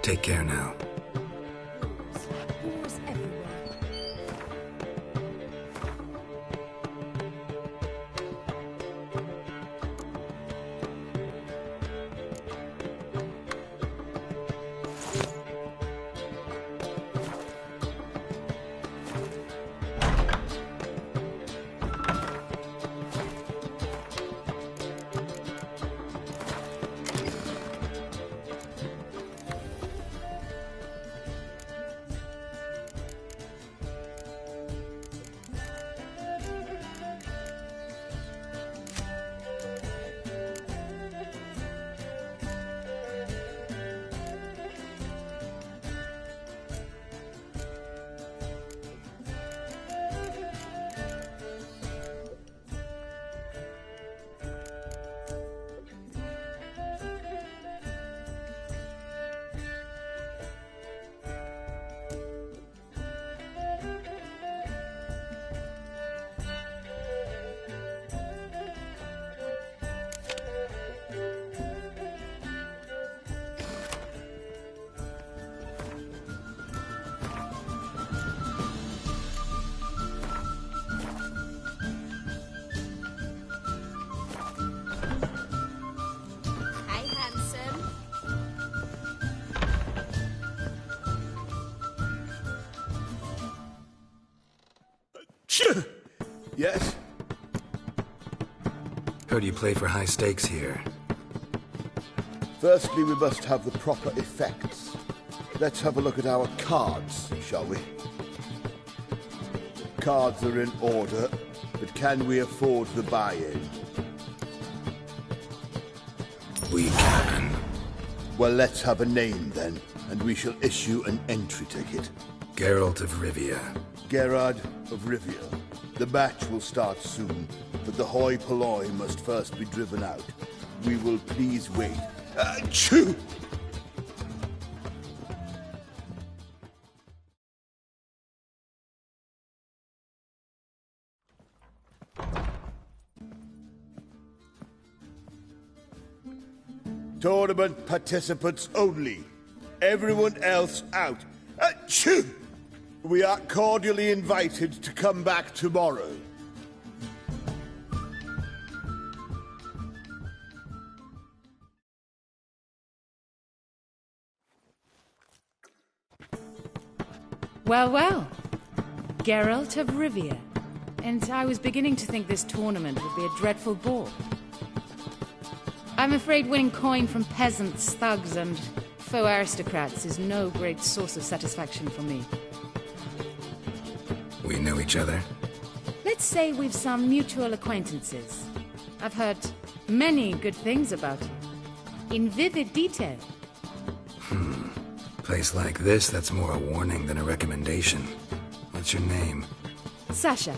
Take care now. Wars everywhere. Yes? Heard you play for high stakes here. Firstly, we must have the proper effects. Let's have a look at our cards, shall we? Cards are in order, but can we afford the buy-in? We can. Well, let's have a name then, and we shall issue an entry ticket. Geralt of Rivia. Gerard of Rivia. The match will start soon, but the hoi polloi must first be driven out. We will please wait. Achoo! Tournament participants only. Everyone else out. Achoo! We are cordially invited to come back tomorrow. Well, well. Geralt of Rivia. And I was beginning to think this tournament would be a dreadful bore. I'm afraid winning coin from peasants, thugs, and faux aristocrats is no great source of satisfaction for me. We know each other? Let's say we've some mutual acquaintances. I've heard many good things about you. In vivid detail. Place like this, that's more a warning than a recommendation. What's your name? Sasha.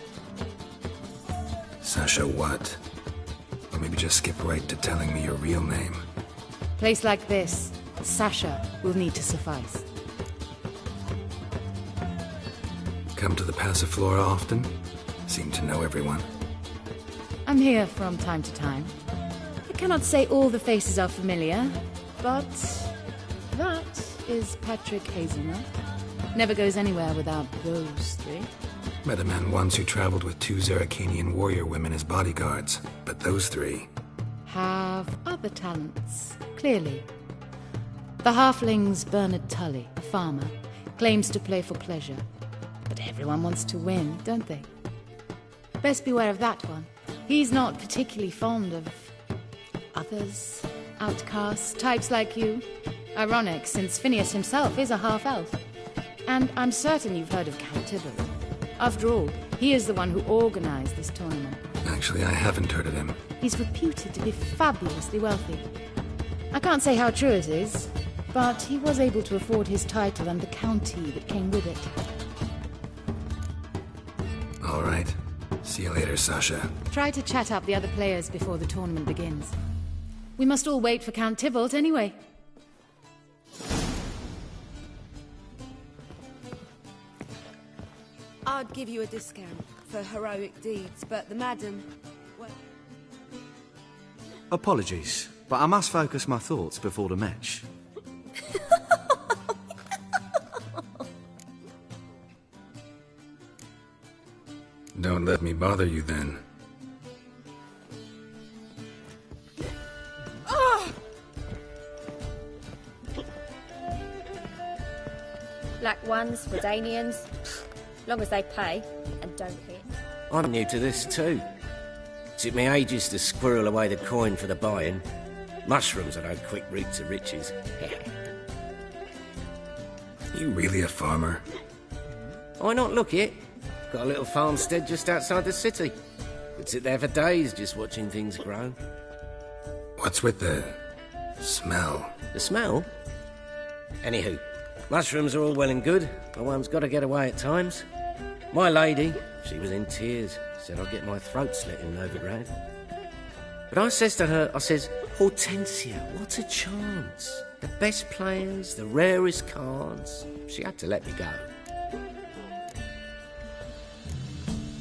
Sasha what? Or maybe just skip right to telling me your real name. Place like this, Sasha will need to suffice. Come to the Passiflora often? Seem to know everyone. I'm here from time to time. I cannot say all the faces are familiar, but that is Patrick Hazelnut. Never goes anywhere without those three. Met a man once who traveled with 2 Zeracanian warrior women as bodyguards, but those 3... have other talents, clearly. The halfling's Bernard Tully, a farmer, claims to play for pleasure. But everyone wants to win, don't they? Best beware of that one. He's not particularly fond of others, outcasts, types like you. Ironic, since Phineas himself is a half-elf. And I'm certain you've heard of Count Tybalt. After all, he is the one who organized this tournament. Actually, I haven't heard of him. He's reputed to be fabulously wealthy. I can't say how true it is, but he was able to afford his title and the county that came with it. All right. See you later, Sasha. Try to chat up the other players before the tournament begins. We must all wait for Count Tybalt anyway. I'd give you a discount for heroic deeds, but the madam... well... Apologies, but I must focus my thoughts before the match. Don't let me bother you then. Black ones, Redanians, long as they pay and don't hit. I'm new to this too. Took me ages to squirrel away the coin for the buy-in. Mushrooms are no quick route to riches. You really a farmer? Why not look it? Got a little farmstead just outside the city. Could sit there for days just watching things grow. What's with the smell? The smell? Anywho, mushrooms are all well and good, but one's got to get away at times. My lady, she was in tears, said I'd get my throat slit in Novigrad. But I says to her, Hortensia, what a chance. The best players, the rarest cards. She had to let me go.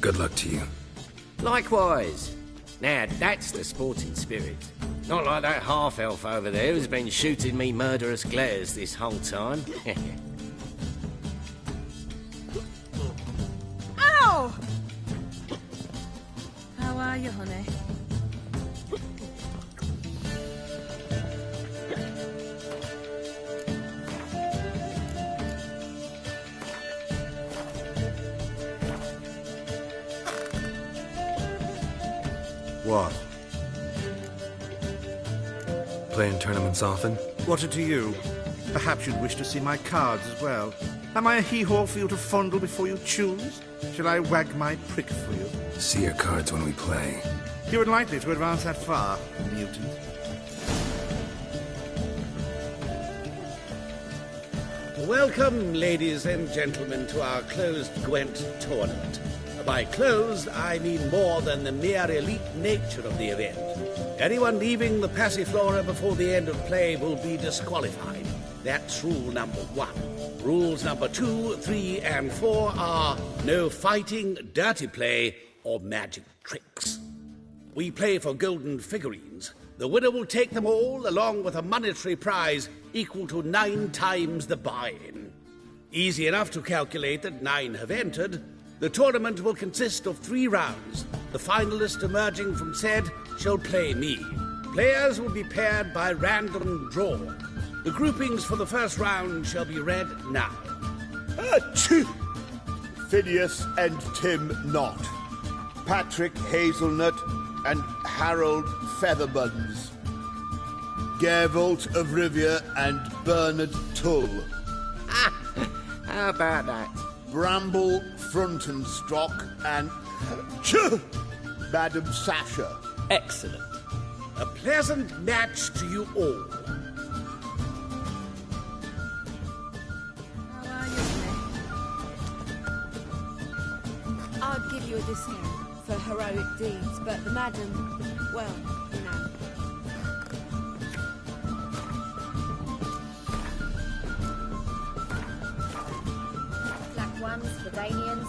Good luck to you. Likewise. Now, that's the sporting spirit. Not like that half-elf over there who's been shooting me murderous glares this whole time. Ow! How are you, honey? What? Playing tournaments often? What are to you? Perhaps you'd wish to see my cards as well. Am I a hee-haw for you to fondle before you choose? Shall I wag my prick for you? See your cards when we play. You unlikely to advance that far, mutant. Welcome, ladies and gentlemen, to our closed Gwent tournament. By closed, I mean more than the mere elite nature of the event. Anyone leaving the Passiflora before the end of play will be disqualified. That's rule number 1. Rules number 2, 3, and 4 are no fighting, dirty play, or magic tricks. We play for golden figurines. The winner will take them all, along with a monetary prize equal to 9 times the buy-in. Easy enough to calculate that 9 have entered. The tournament will consist of 3 rounds. The finalist emerging from said shall play me. Players will be paired by random draw. The groupings for the first round shall be read now. Phineas and Tim Knott. Patrick Hazelnut and Harold Featherbuns. Gervalt of Rivia and Bernard Tull. How about that? Bramble Frontenstock and Madam Sasha. Excellent. A pleasant match to you all. How are you, Claire? I'd give you a discount for heroic deeds, but the madam, well, you know. Black ones for Danians,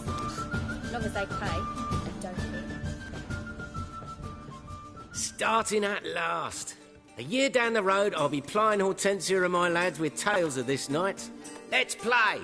as long as they pay and don't hit. Starting at last. A year down the road, I'll be plying Hortensia and my lads with tales of this night. Let's play!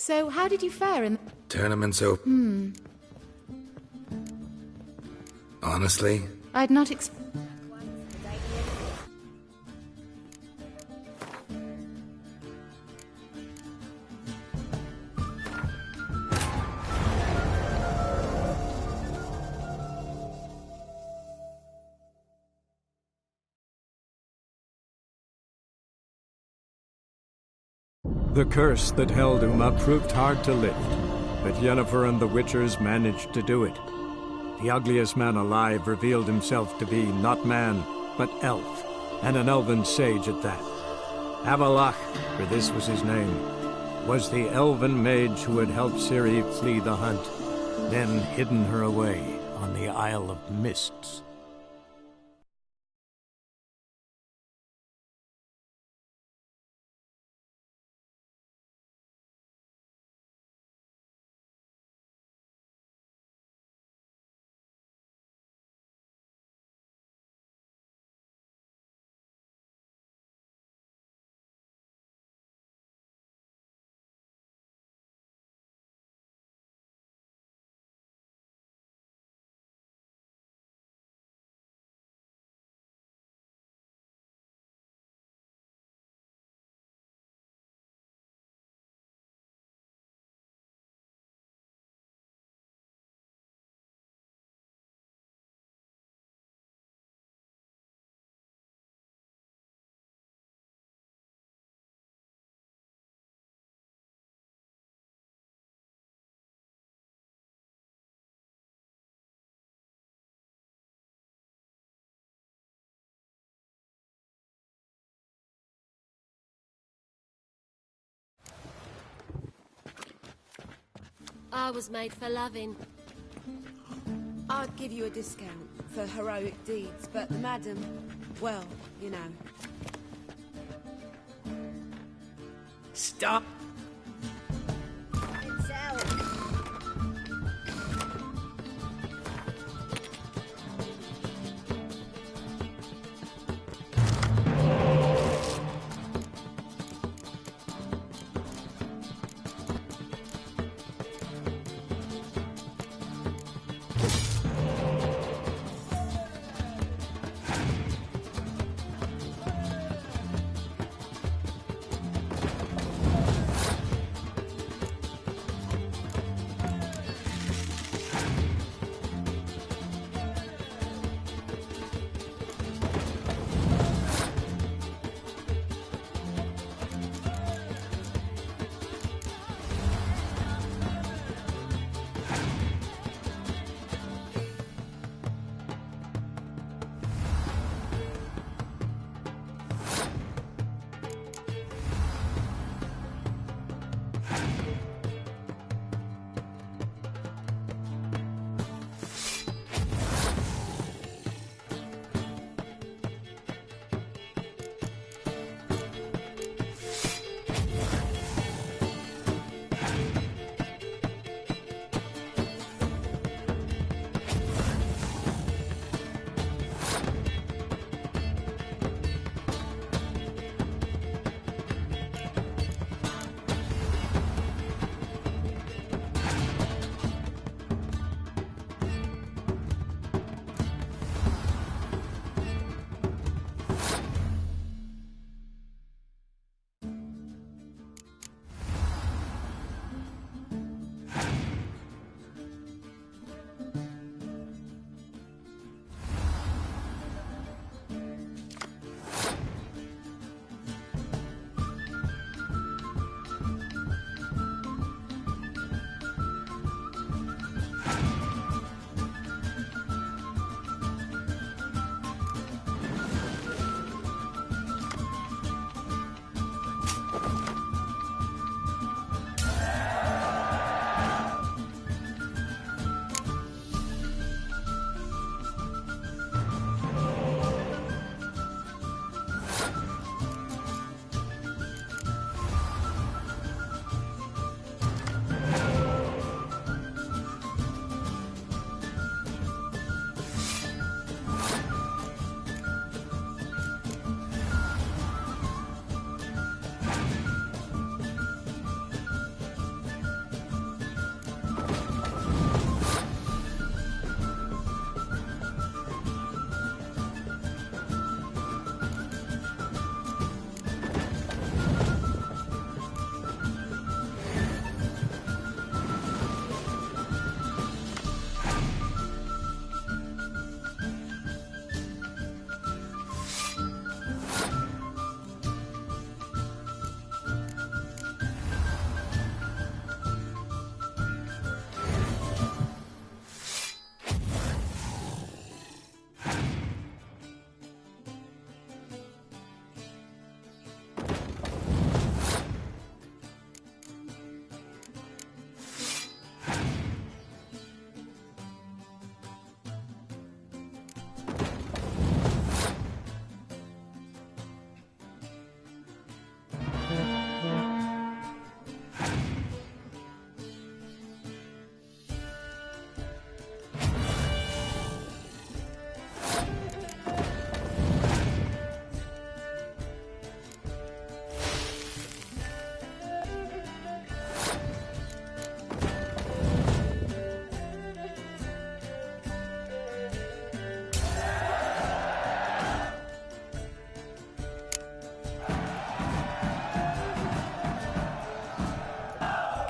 So, how did you fare in... Tournament's open. Honestly? I'd not The curse that held Uma proved hard to lift, but Yennefer and the Witchers managed to do it. The ugliest man alive revealed himself to be not man, but elf, and an elven sage at that. Avalach, for this was his name, was the elven mage who had helped Ciri flee the hunt, then hidden her away on the Isle of Mists. I was made for loving. I'd give you a discount for heroic deeds, but the madam, well, you know. Stop! It's out.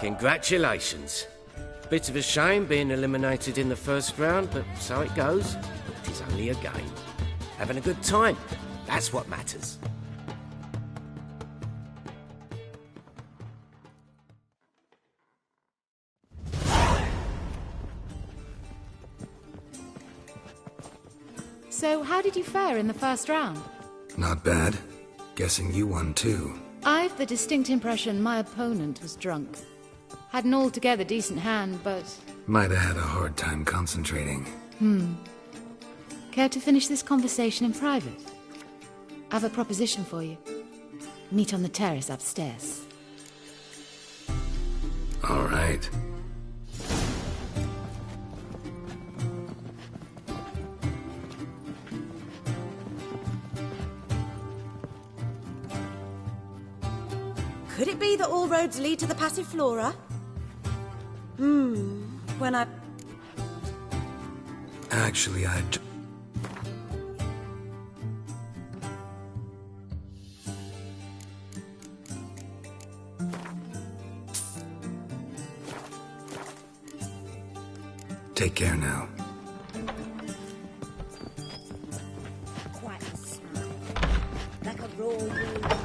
Congratulations. Bit of a shame being eliminated in the first round, but so it goes. It is only a game. Having a good time, that's what matters. So, how did you fare in the first round? Not bad. Guessing you won too. I've the distinct impression my opponent was drunk. Had an altogether decent hand, but... Might have had a hard time concentrating. Care to finish this conversation in private? I have a proposition for you. Meet on the terrace upstairs. All right. Could it be that all roads lead to the Passiflora? When I... Actually, Take care now. Quite a smell. Like a raw wound.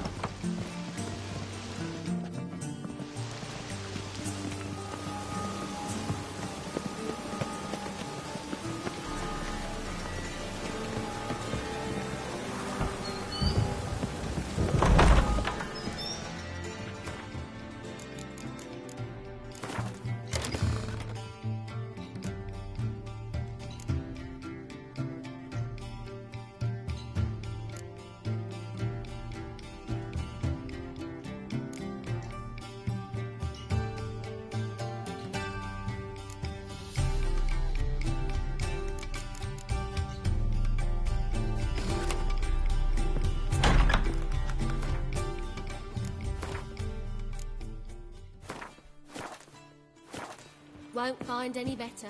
Won't find any better.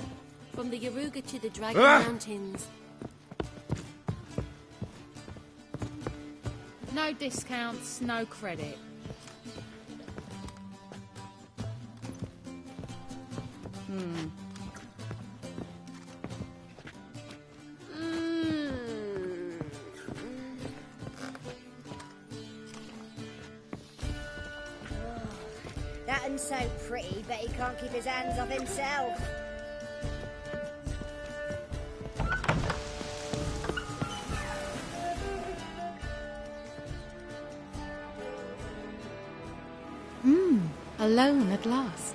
From the Yaruga to the Dragon Mountains. No discounts, no credit. That one's so pretty, but he can't keep his hands off himself. Alone at last.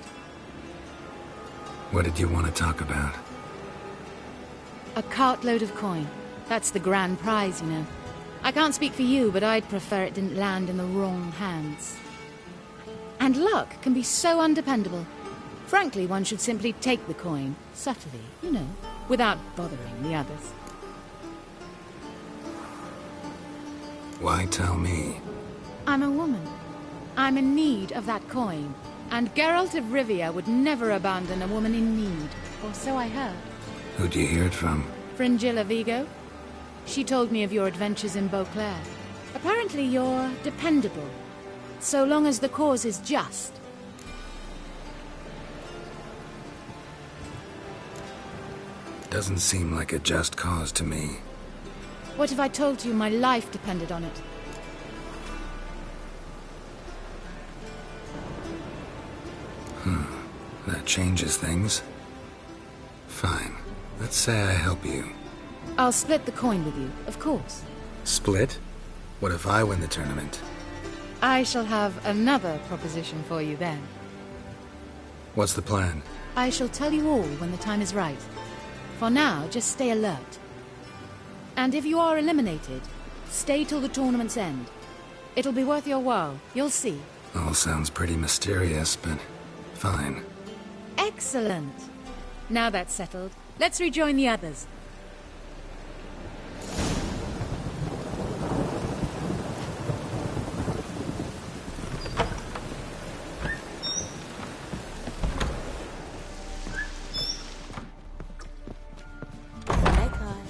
What did you want to talk about? A cartload of coin. That's the grand prize, you know. I can't speak for you, but I'd prefer it didn't land in the wrong hands. And luck can be so undependable. Frankly, one should simply take the coin, subtly, you know, without bothering the others. Why tell me? I'm a woman. I'm in need of that coin. And Geralt of Rivia would never abandon a woman in need, or so I heard. Who'd you hear it from? Fringilla Vigo. She told me of your adventures in Beauclair. Apparently you're dependable, so long as the cause is just. Doesn't seem like a just cause to me. What if I told you my life depended on it? That changes things. Fine. Let's say I help you. I'll split the coin with you, of course. Split? What if I win the tournament? I shall have another proposition for you then. What's the plan? I shall tell you all when the time is right. For now, just stay alert. And if you are eliminated, stay till the tournament's end. It'll be worth your while, you'll see. All sounds pretty mysterious, but fine. Excellent. Now that's settled, let's rejoin the others. Snake eyes.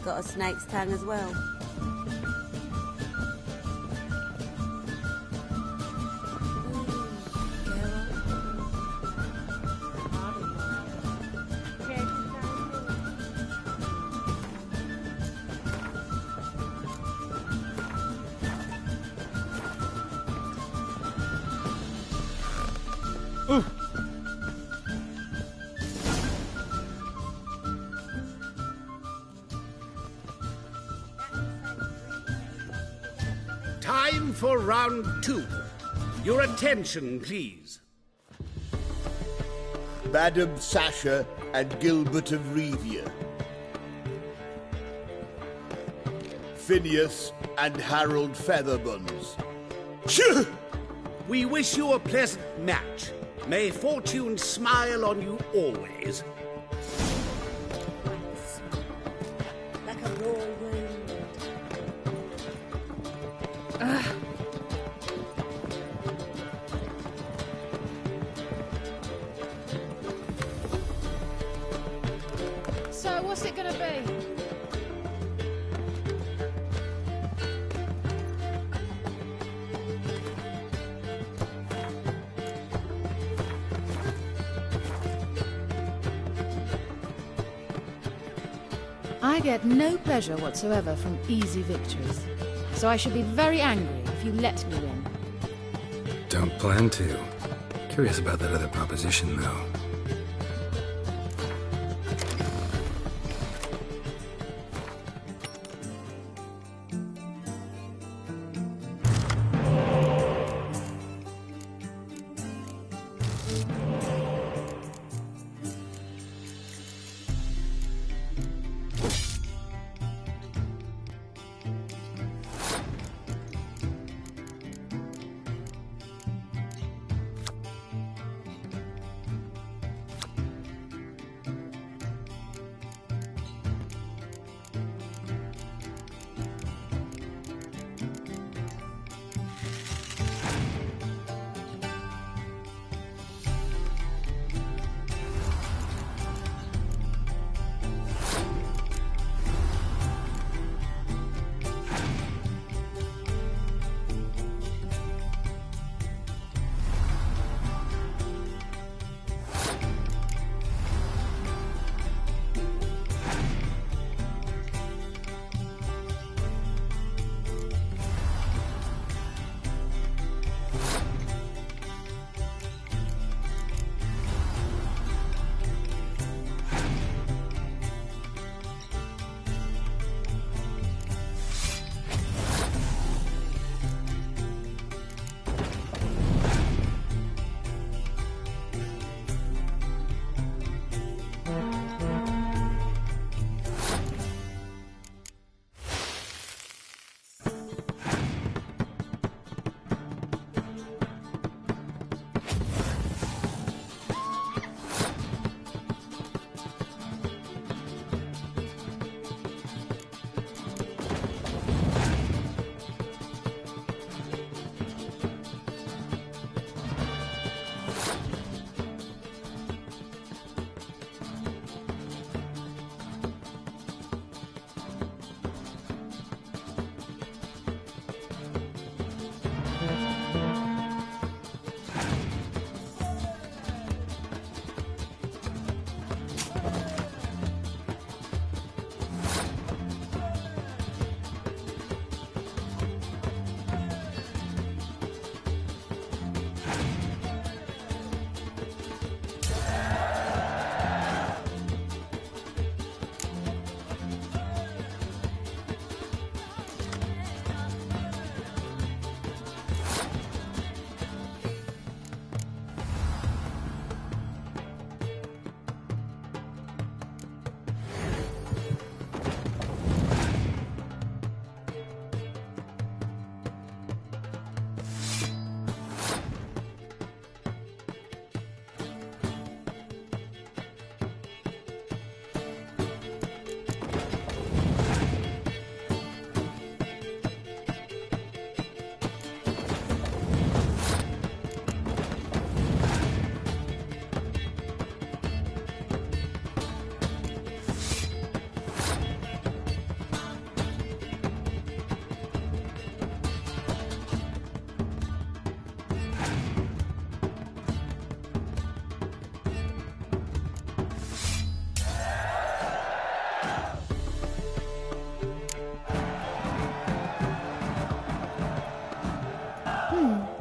Got a snake's tongue as well. for round 2. Your attention, please. Madam Sasha and Gilbert of Revia. Phineas and Harold Featherbones. We wish you a pleasant match. May fortune smile on you always. Like a raw wound. So, what's it gonna be? I get no pleasure whatsoever from easy victories, so I should be very angry if you let me win. Don't plan to. Curious about that other proposition, though.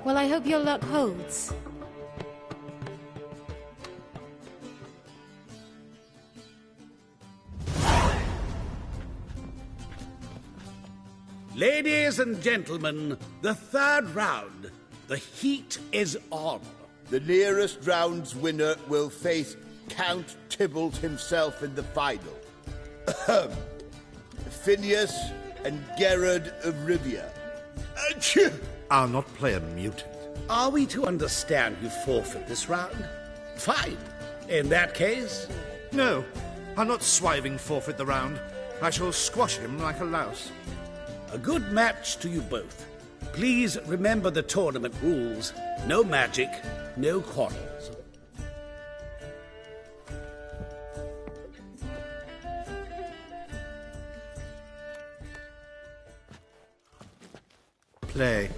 Well, I hope your luck holds. Ladies and gentlemen, the third round. The heat is on. The nearest round's winner will face Count Tybalt himself in the final. Phineas and Gerard of Rivia. I'll not play a mutant. Are we to understand you forfeit this round? Fine. In that case... No, I'll not swiving forfeit the round. I shall squash him like a louse. A good match to you both. Please remember the tournament rules. No magic, no quarrels. Play.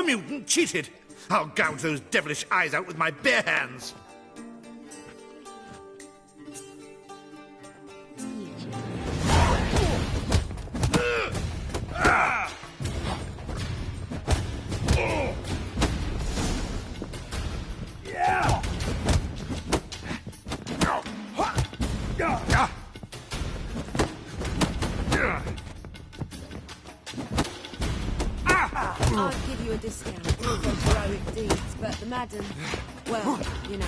The mutant cheated! I'll gouge those devilish eyes out with my bare hands! I'll give you a discount for heroic deeds, but the madam, well, you know.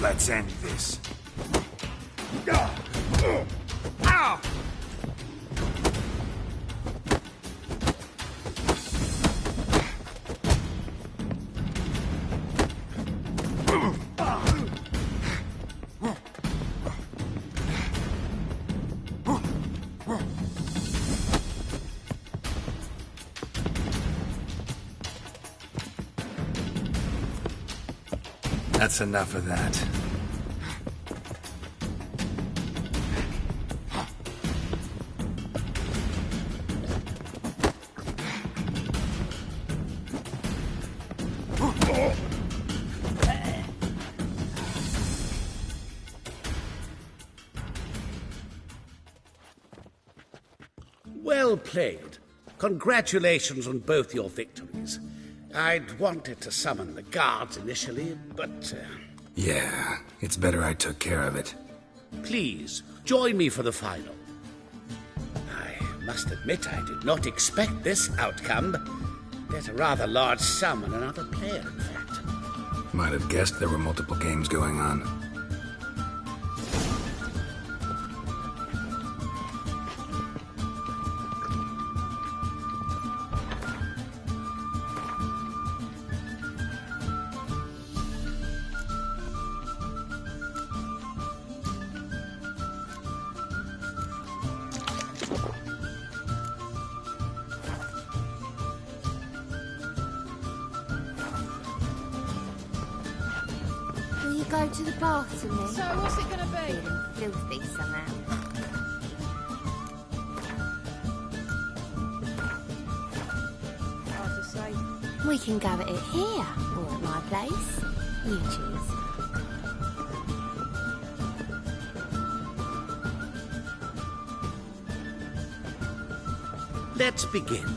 Let's end this. Ow! That's enough of that. Well played. Congratulations on both your victories. I'd wanted to summon the guards initially, but... Yeah, it's better I took care of it. Please, join me for the final. I must admit I did not expect this outcome. There's a rather large sum and another player, in fact. Might have guessed there were multiple games going on. Will you go to the bath to me? So what's it gonna be? Feeling filthy somehow. Hard to say. We can go at it here, or at my place. You choose. Let's begin.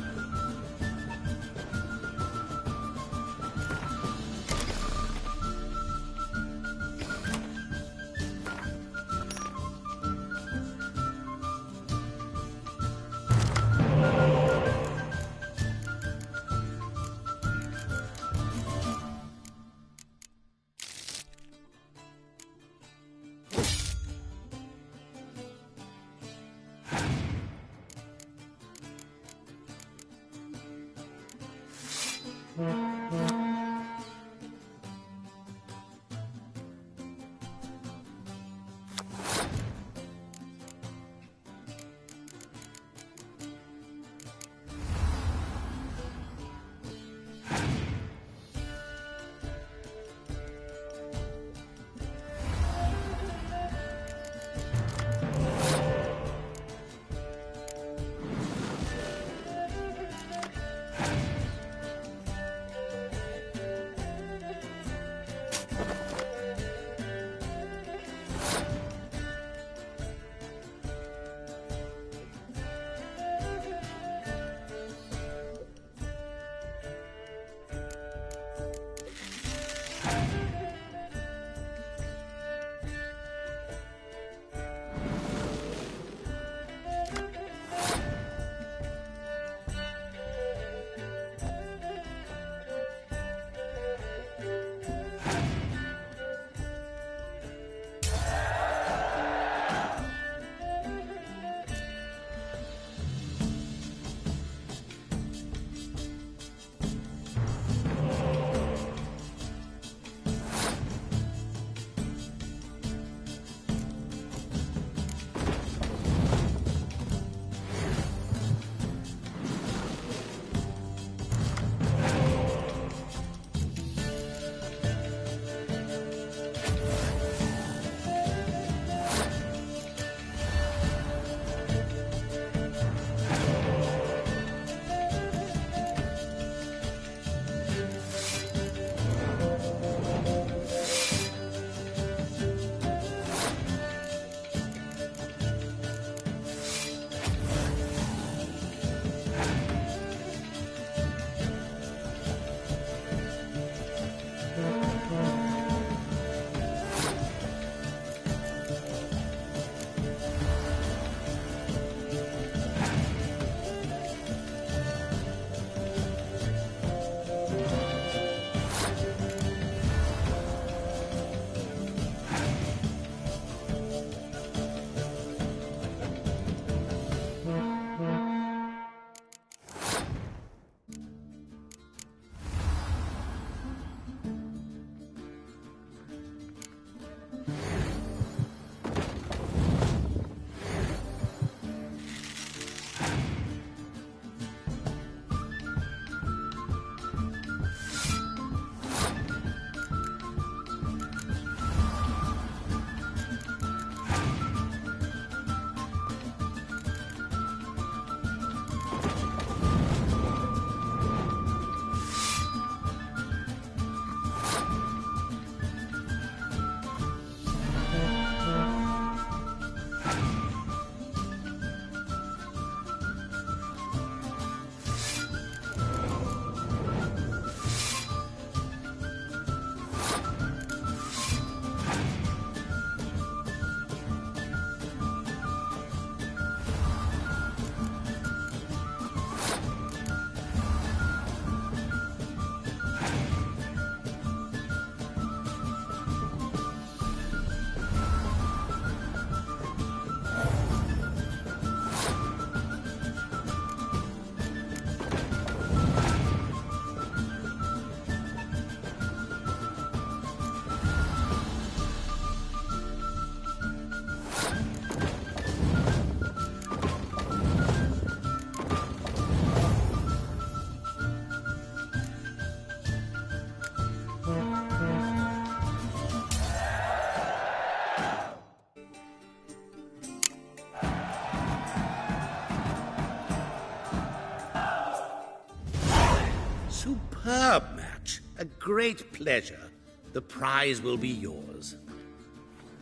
Superb match. A great pleasure. The prize will be yours.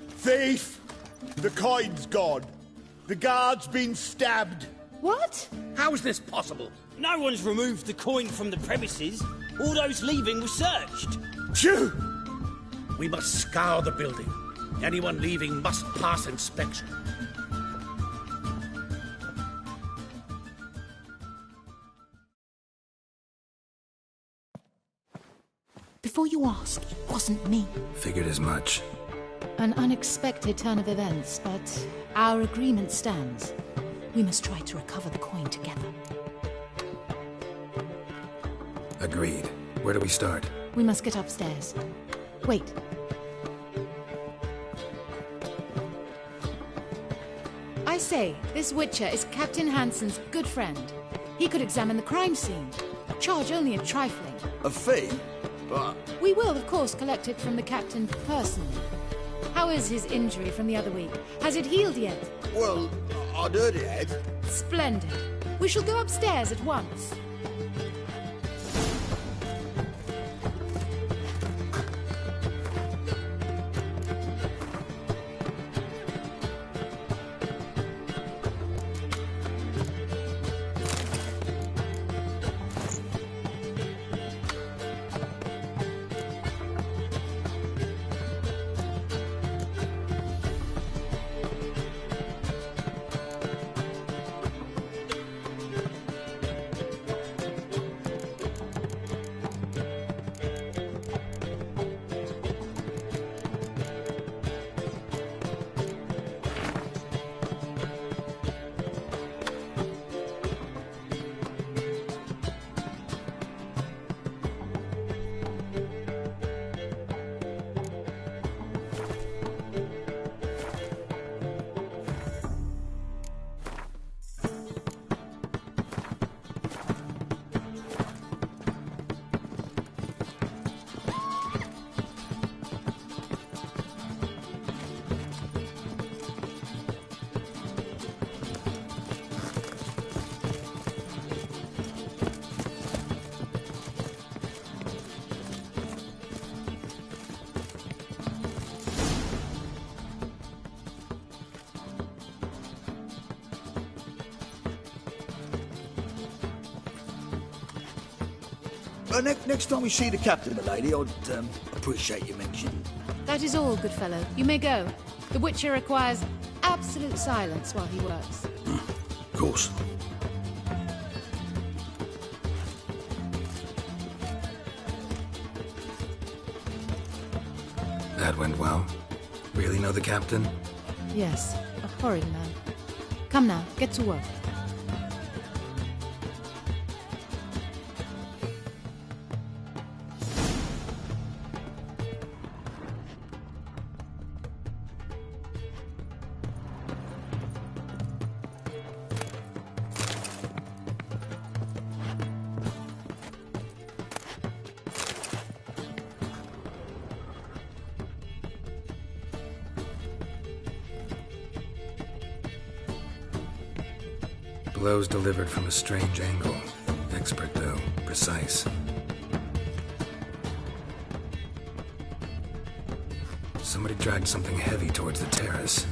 Thief! The coin's gone. The guard's been stabbed. What? How is this possible? No one's removed the coin from the premises. All those leaving were searched. Phew! We must scour the building. Anyone leaving must pass inspection. Before you ask, it wasn't me. Figured as much. An unexpected turn of events, but our agreement stands. We must try to recover the coin together. Agreed. Where do we start? We must get upstairs. Wait. I say, this Witcher is Captain Hansen's good friend. He could examine the crime scene. Charge only a trifling. A fee? But... We will, of course, collect it from the captain personally. How is his injury from the other week? Has it healed yet? Well, I'd heard it had. Splendid. We shall go upstairs at once. Next time we see the captain, milady, I'd appreciate you mentioning. That is all, good fellow. You may go. The Witcher requires absolute silence while he works. Of course. That went well. Really know the captain? Yes, a horrid man. Come now, get to work. Blows delivered from a strange angle. Expert, though. Precise. Somebody dragged something heavy towards the terrace.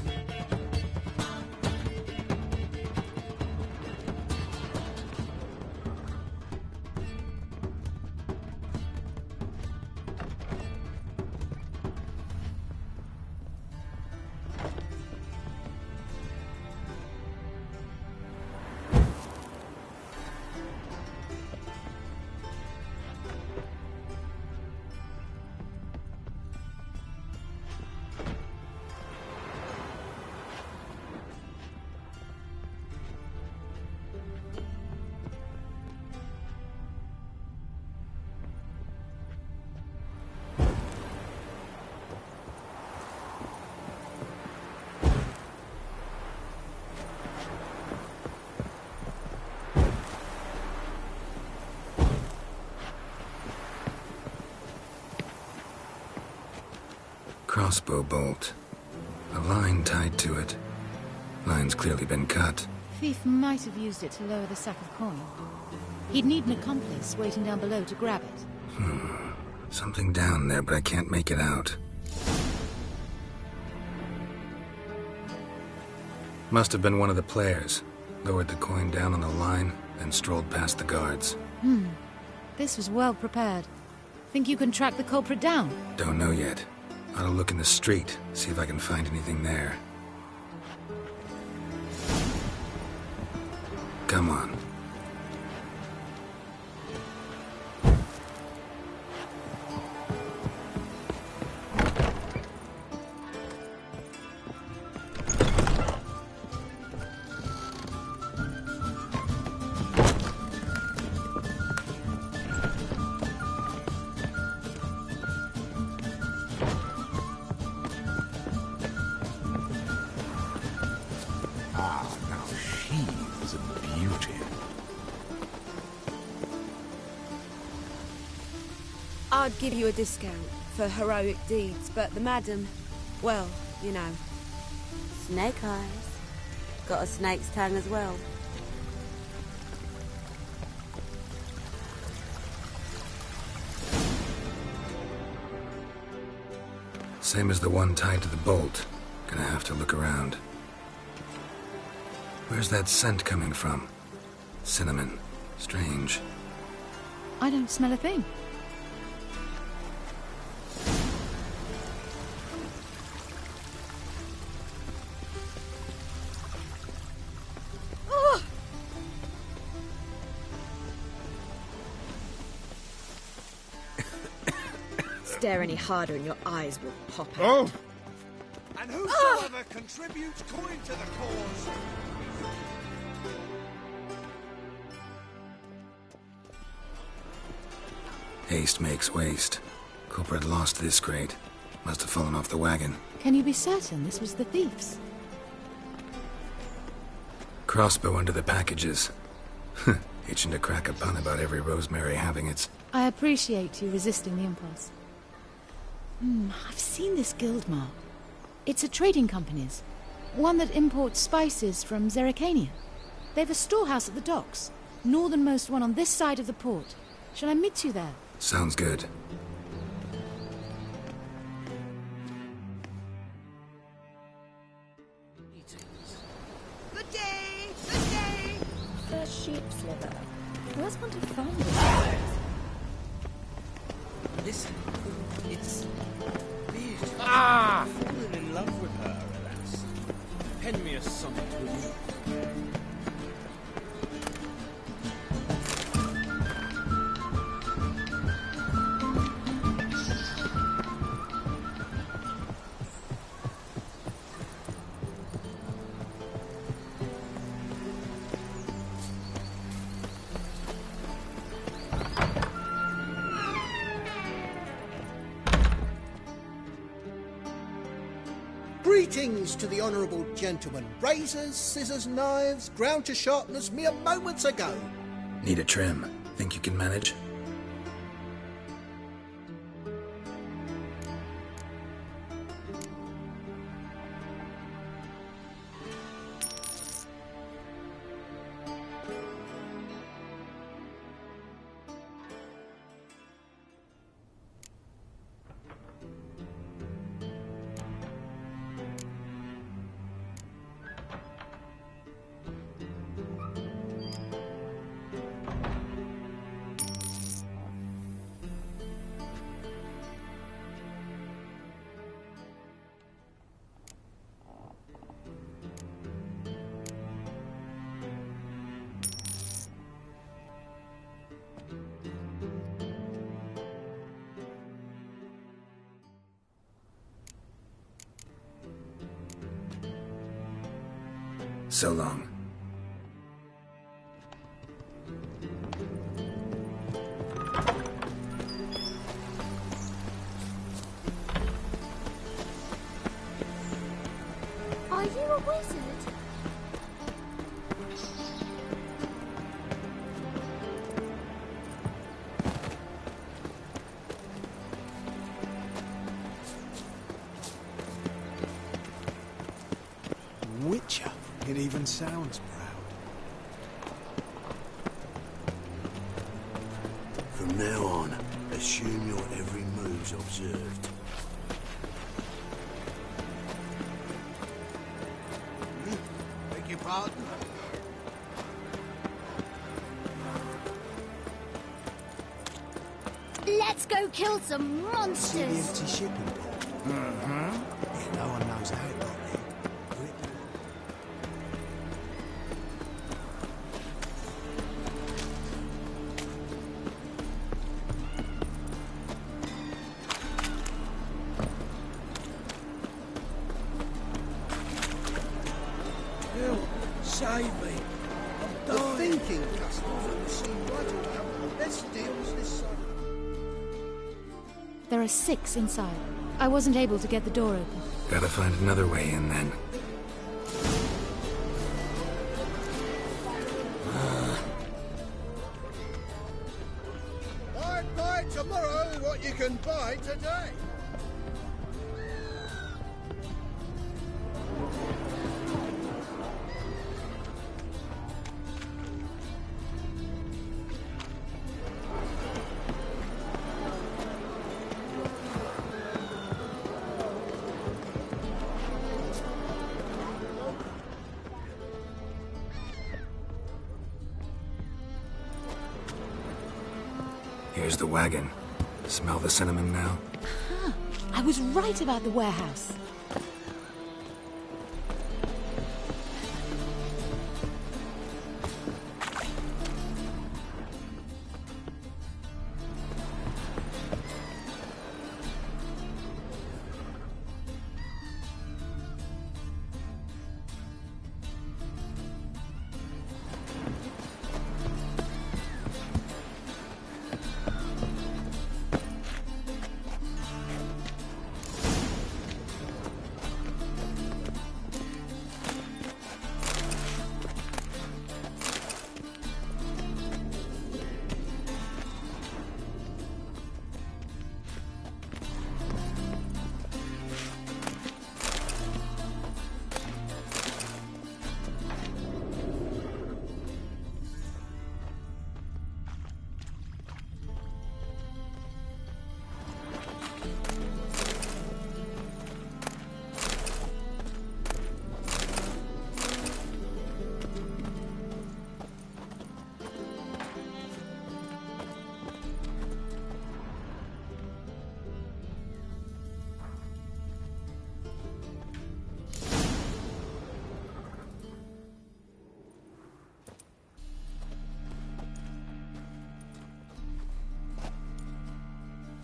Crossbow bolt. A line tied to it. Line's clearly been cut. Thief might have used it to lower the sack of coin. He'd need an accomplice waiting down below to grab it. Something down there, but I can't make it out. Must have been one of the players. Lowered the coin down on the line, then strolled past the guards. This was well prepared. Think you can track the culprit down? Don't know yet. Ought to look in the street, see if I can find anything there. Come on. I'd give you a discount for heroic deeds, but the madam, well, you know. Snake eyes. Got a snake's tongue as well. Same as the one tied to the bolt. Gonna have to look around. Where's that scent coming from? Cinnamon. Strange. I don't smell a thing. Stare any harder and your eyes will pop out. Oh! And whosoever contributes coin to the cause. Haste makes waste. Culprit lost this crate. Must have fallen off the wagon. Can you be certain this was the thief's? Crossbow under the packages. Itching to crack a pun about every Rosemary having its... I appreciate you resisting the impulse. I've seen this guild mark. It's a trading company's. One that imports spices from Zerrikania. They've a storehouse at the docks. Northernmost one on this side of the port. Shall I meet you there? Sounds good. Good day! Good day! The sheep's liver. Where's one to find it? Listen, it's beautiful. Ah! I've fallen in love with her, alas. Pen me a sonnet, will you? Greetings to the honourable gentleman. Razors, scissors, knives, ground to sharpness mere moments ago. Need a trim. Think you can manage? So long. Are you a wizard? Witcher. It even sounds proud. assume your every move's observed. Beg your pardon? Let's go kill some See the monsters! empty shipping port? Mm-hmm. Yeah, no one knows how it got there. Save me. I'm dying. The thinking customers on the sea right around. Let's deal with this side. There are 6 inside. I wasn't able to get the door open. Gotta find another way in then. Buy tomorrow what you can buy today. Here's the wagon. Smell the cinnamon now? Huh. I was right about the warehouse.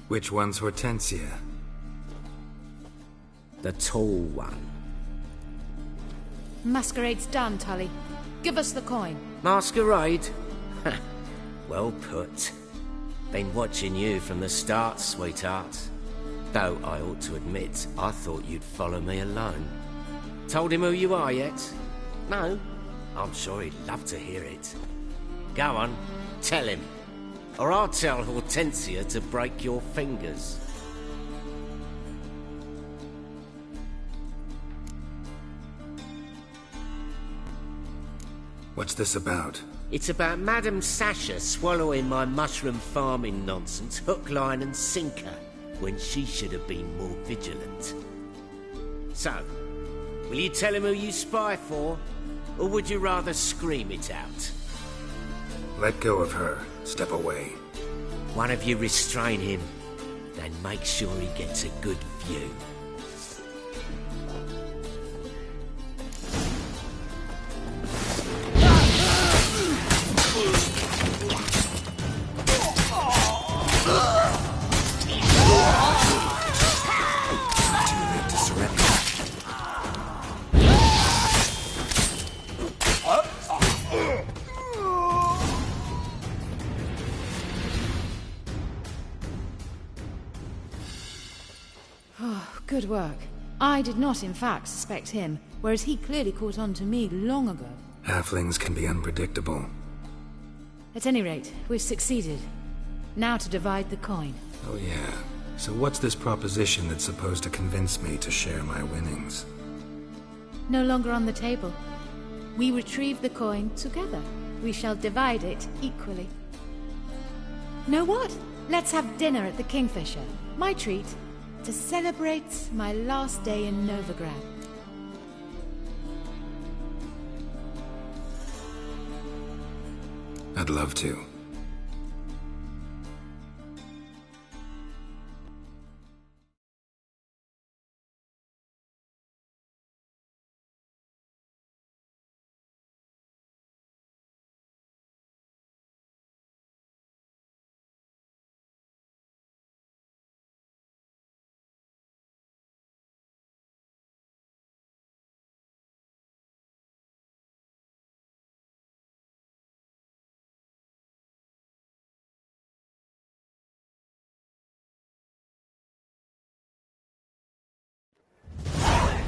Which one's Hortensia? The tall one. Masquerade's done, Tully. Give us the coin. Masquerade? Well put. Been watching you from the start, sweetheart. Though I ought to admit, I thought you'd follow me alone. Told him who you are yet? No? I'm sure he'd love to hear it. Go on, tell him. Or I'll tell Hortensia to break your fingers. What's this about? It's about Madame Sasha swallowing my mushroom farming nonsense hook, line and sinker when she should have been more vigilant. So, will you tell him who you spy for? Or would you rather scream it out? Let go of her. Step away. One of you restrain him, then make sure he gets a good view. Good work. I did not, in fact, suspect him, whereas he clearly caught on to me long ago. Halflings can be unpredictable. At any rate, we've succeeded. Now to divide the coin. Oh yeah. So what's this proposition that's supposed to convince me to share my winnings? No longer on the table. We retrieve the coin together. We shall divide it equally. Know what? Let's have dinner at the Kingfisher. My treat. To celebrate my last day in Novigrad. I'd love to.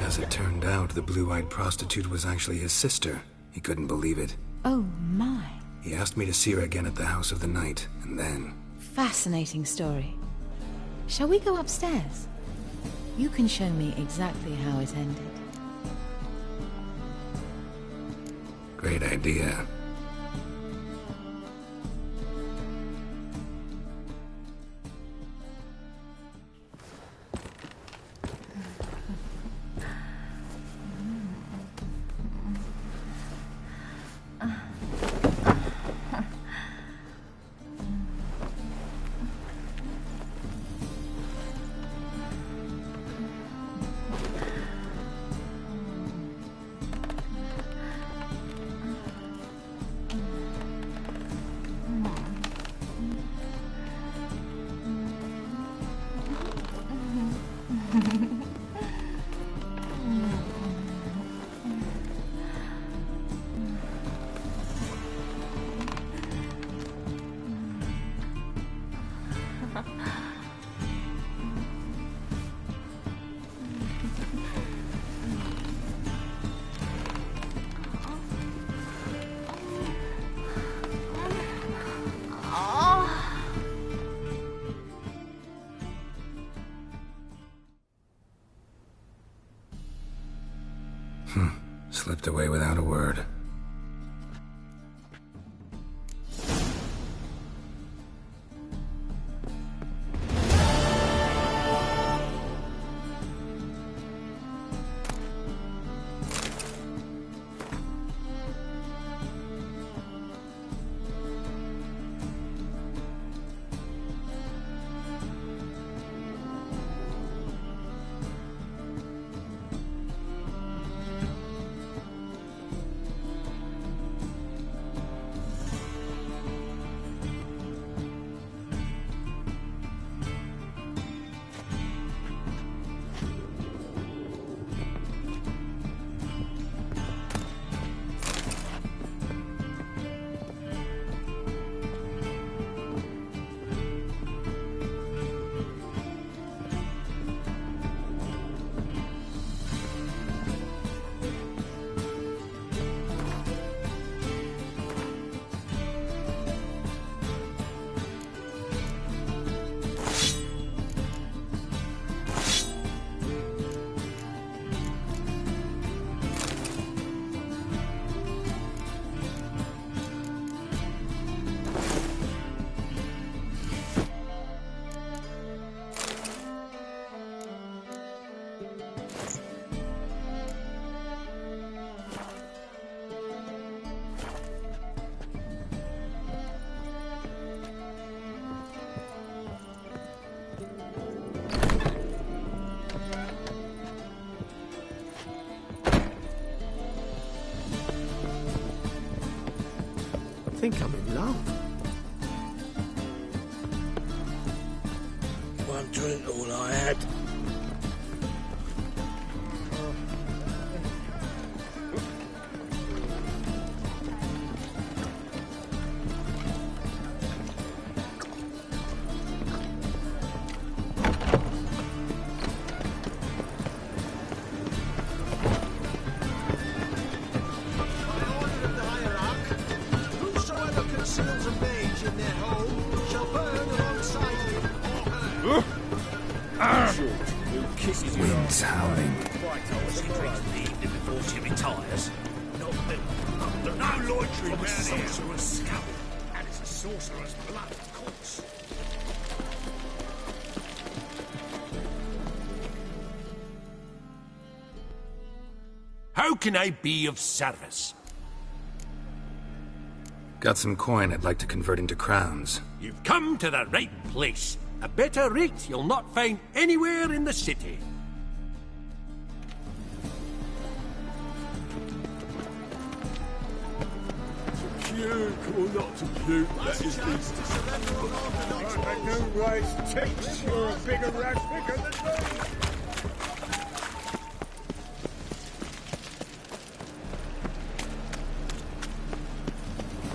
As it turned out, the blue-eyed prostitute was actually his sister. He couldn't believe it. Oh my. He asked me to see her again at the House of the Night, and then... Fascinating story. Shall we go upstairs? You can show me exactly how it ended. Great idea. Slipped away without a word. I think I'm in love. One drink, all I had. Wind's howling. She drinks in the evening before she retires. Not milk. No loitering round here. Sorcerer's scalp. And it's a sorcerer's blood, of course. How can I be of service? Got some coin I'd like to convert into crowns. You've come to the right place. A better rate you'll not find anywhere in the city. Puke or not to puke, that is the... No wise takes, you're a bigger rat picker than me.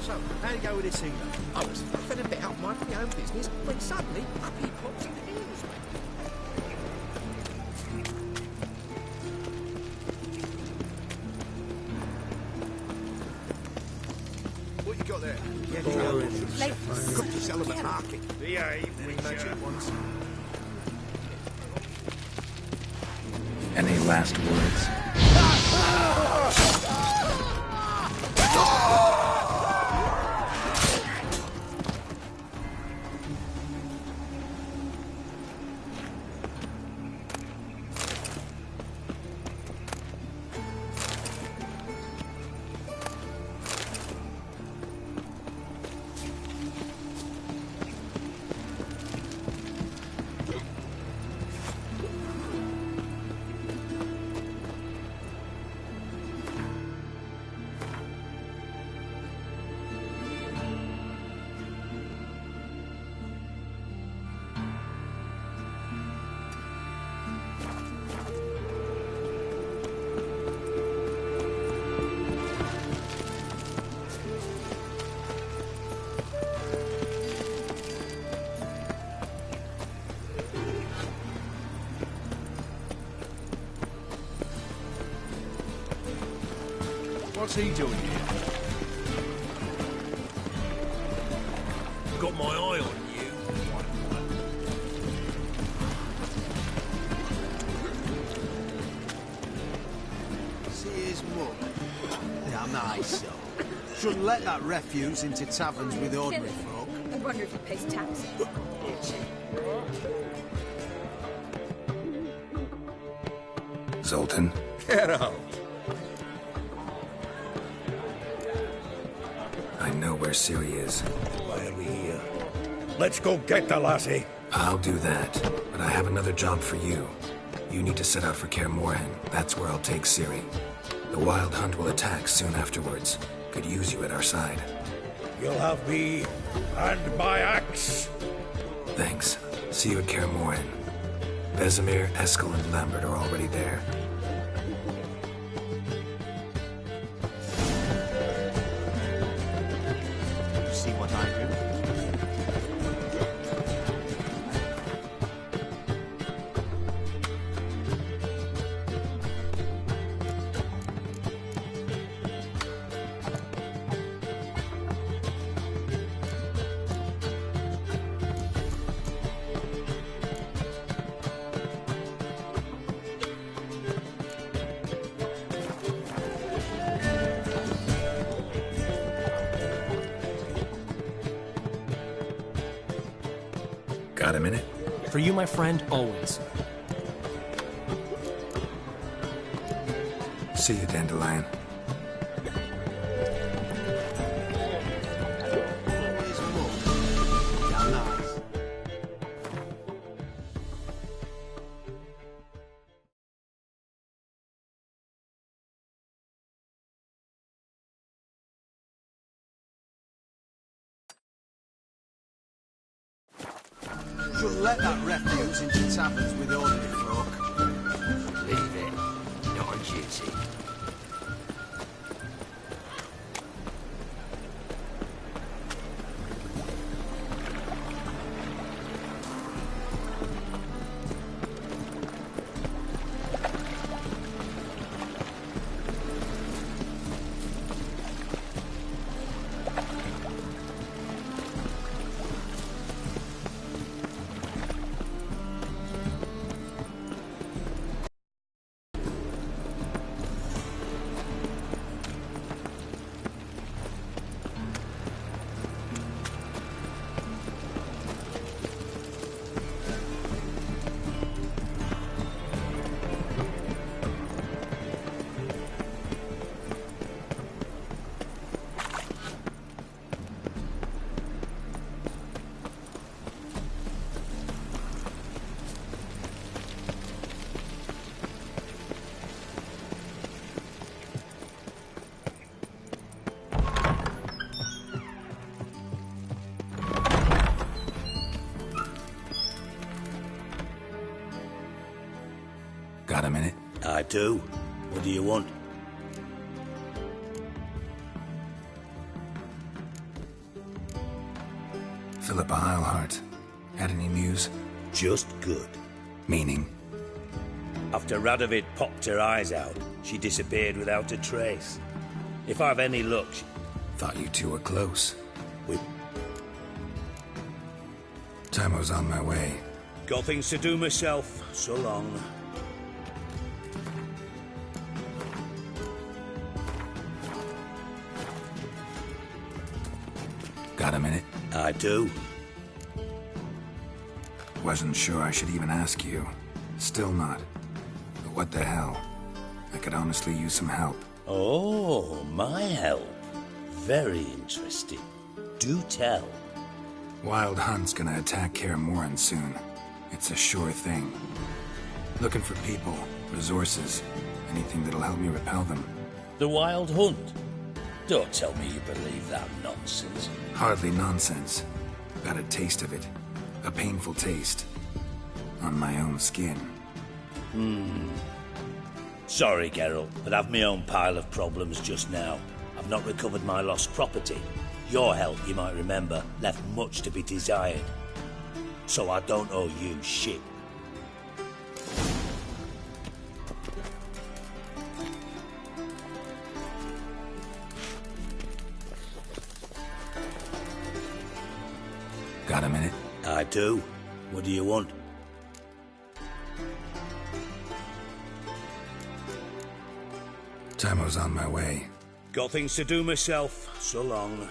So, how do you go with this evening? I was fed a bit out my own business when suddenly up he pops in the hills, mate. What you got there? Yeah, got to sell them at market. Behave, we merchant ones. Any last words? What's he doing here? Got my eye on you. See his mug? Yeah, nice. Shouldn't let that refuse into taverns with ordinary folk. I wonder if he pays taxes. Zoltan? Get out. I know where Ciri is. Why are we here? Let's go get the lassie. I'll do that, but I have another job for you. You need to set out for Kaer Morhen. That's where I'll take Ciri. The Wild Hunt will attack soon afterwards. Could use you at our side. You'll have me and my axe. Thanks. See you at Kaer Morhen. Vesemir, Eskel, and Lambert are already there. You see what I do? Got a minute? For you, my friend, always. See you, Dandelion. His mug. Yeah, nice. Shouldn't let that refuse into taverns with ordinary folk. Leave it. Not on duty. a minute? I do. What do you want? Philippa Eilhart. Had any news? Just good. Meaning? After Radovid popped her eyes out, she disappeared without a trace. If I've any luck... Thought you two were close. We... Timo's on my way. Got things to do myself. So long. Got a minute? I do. Wasn't sure I should even ask you. Still not. But what the hell? I could honestly use some help. Oh, my help. Very interesting. Do tell. Wild Hunt's gonna attack Kaer Morhen soon. It's a sure thing. Looking for people, resources, anything that'll help me repel them. The Wild Hunt? Don't tell me you believe that nonsense. Hardly nonsense. Got a taste of it. A painful taste. On my own skin. Sorry, Geralt, but I've my own pile of problems just now. I've not recovered my lost property. Your help, you might remember, left much to be desired. So I don't owe you shit. Got a minute? I do. What do you want? Timo's on my way. Got things to do myself. So long.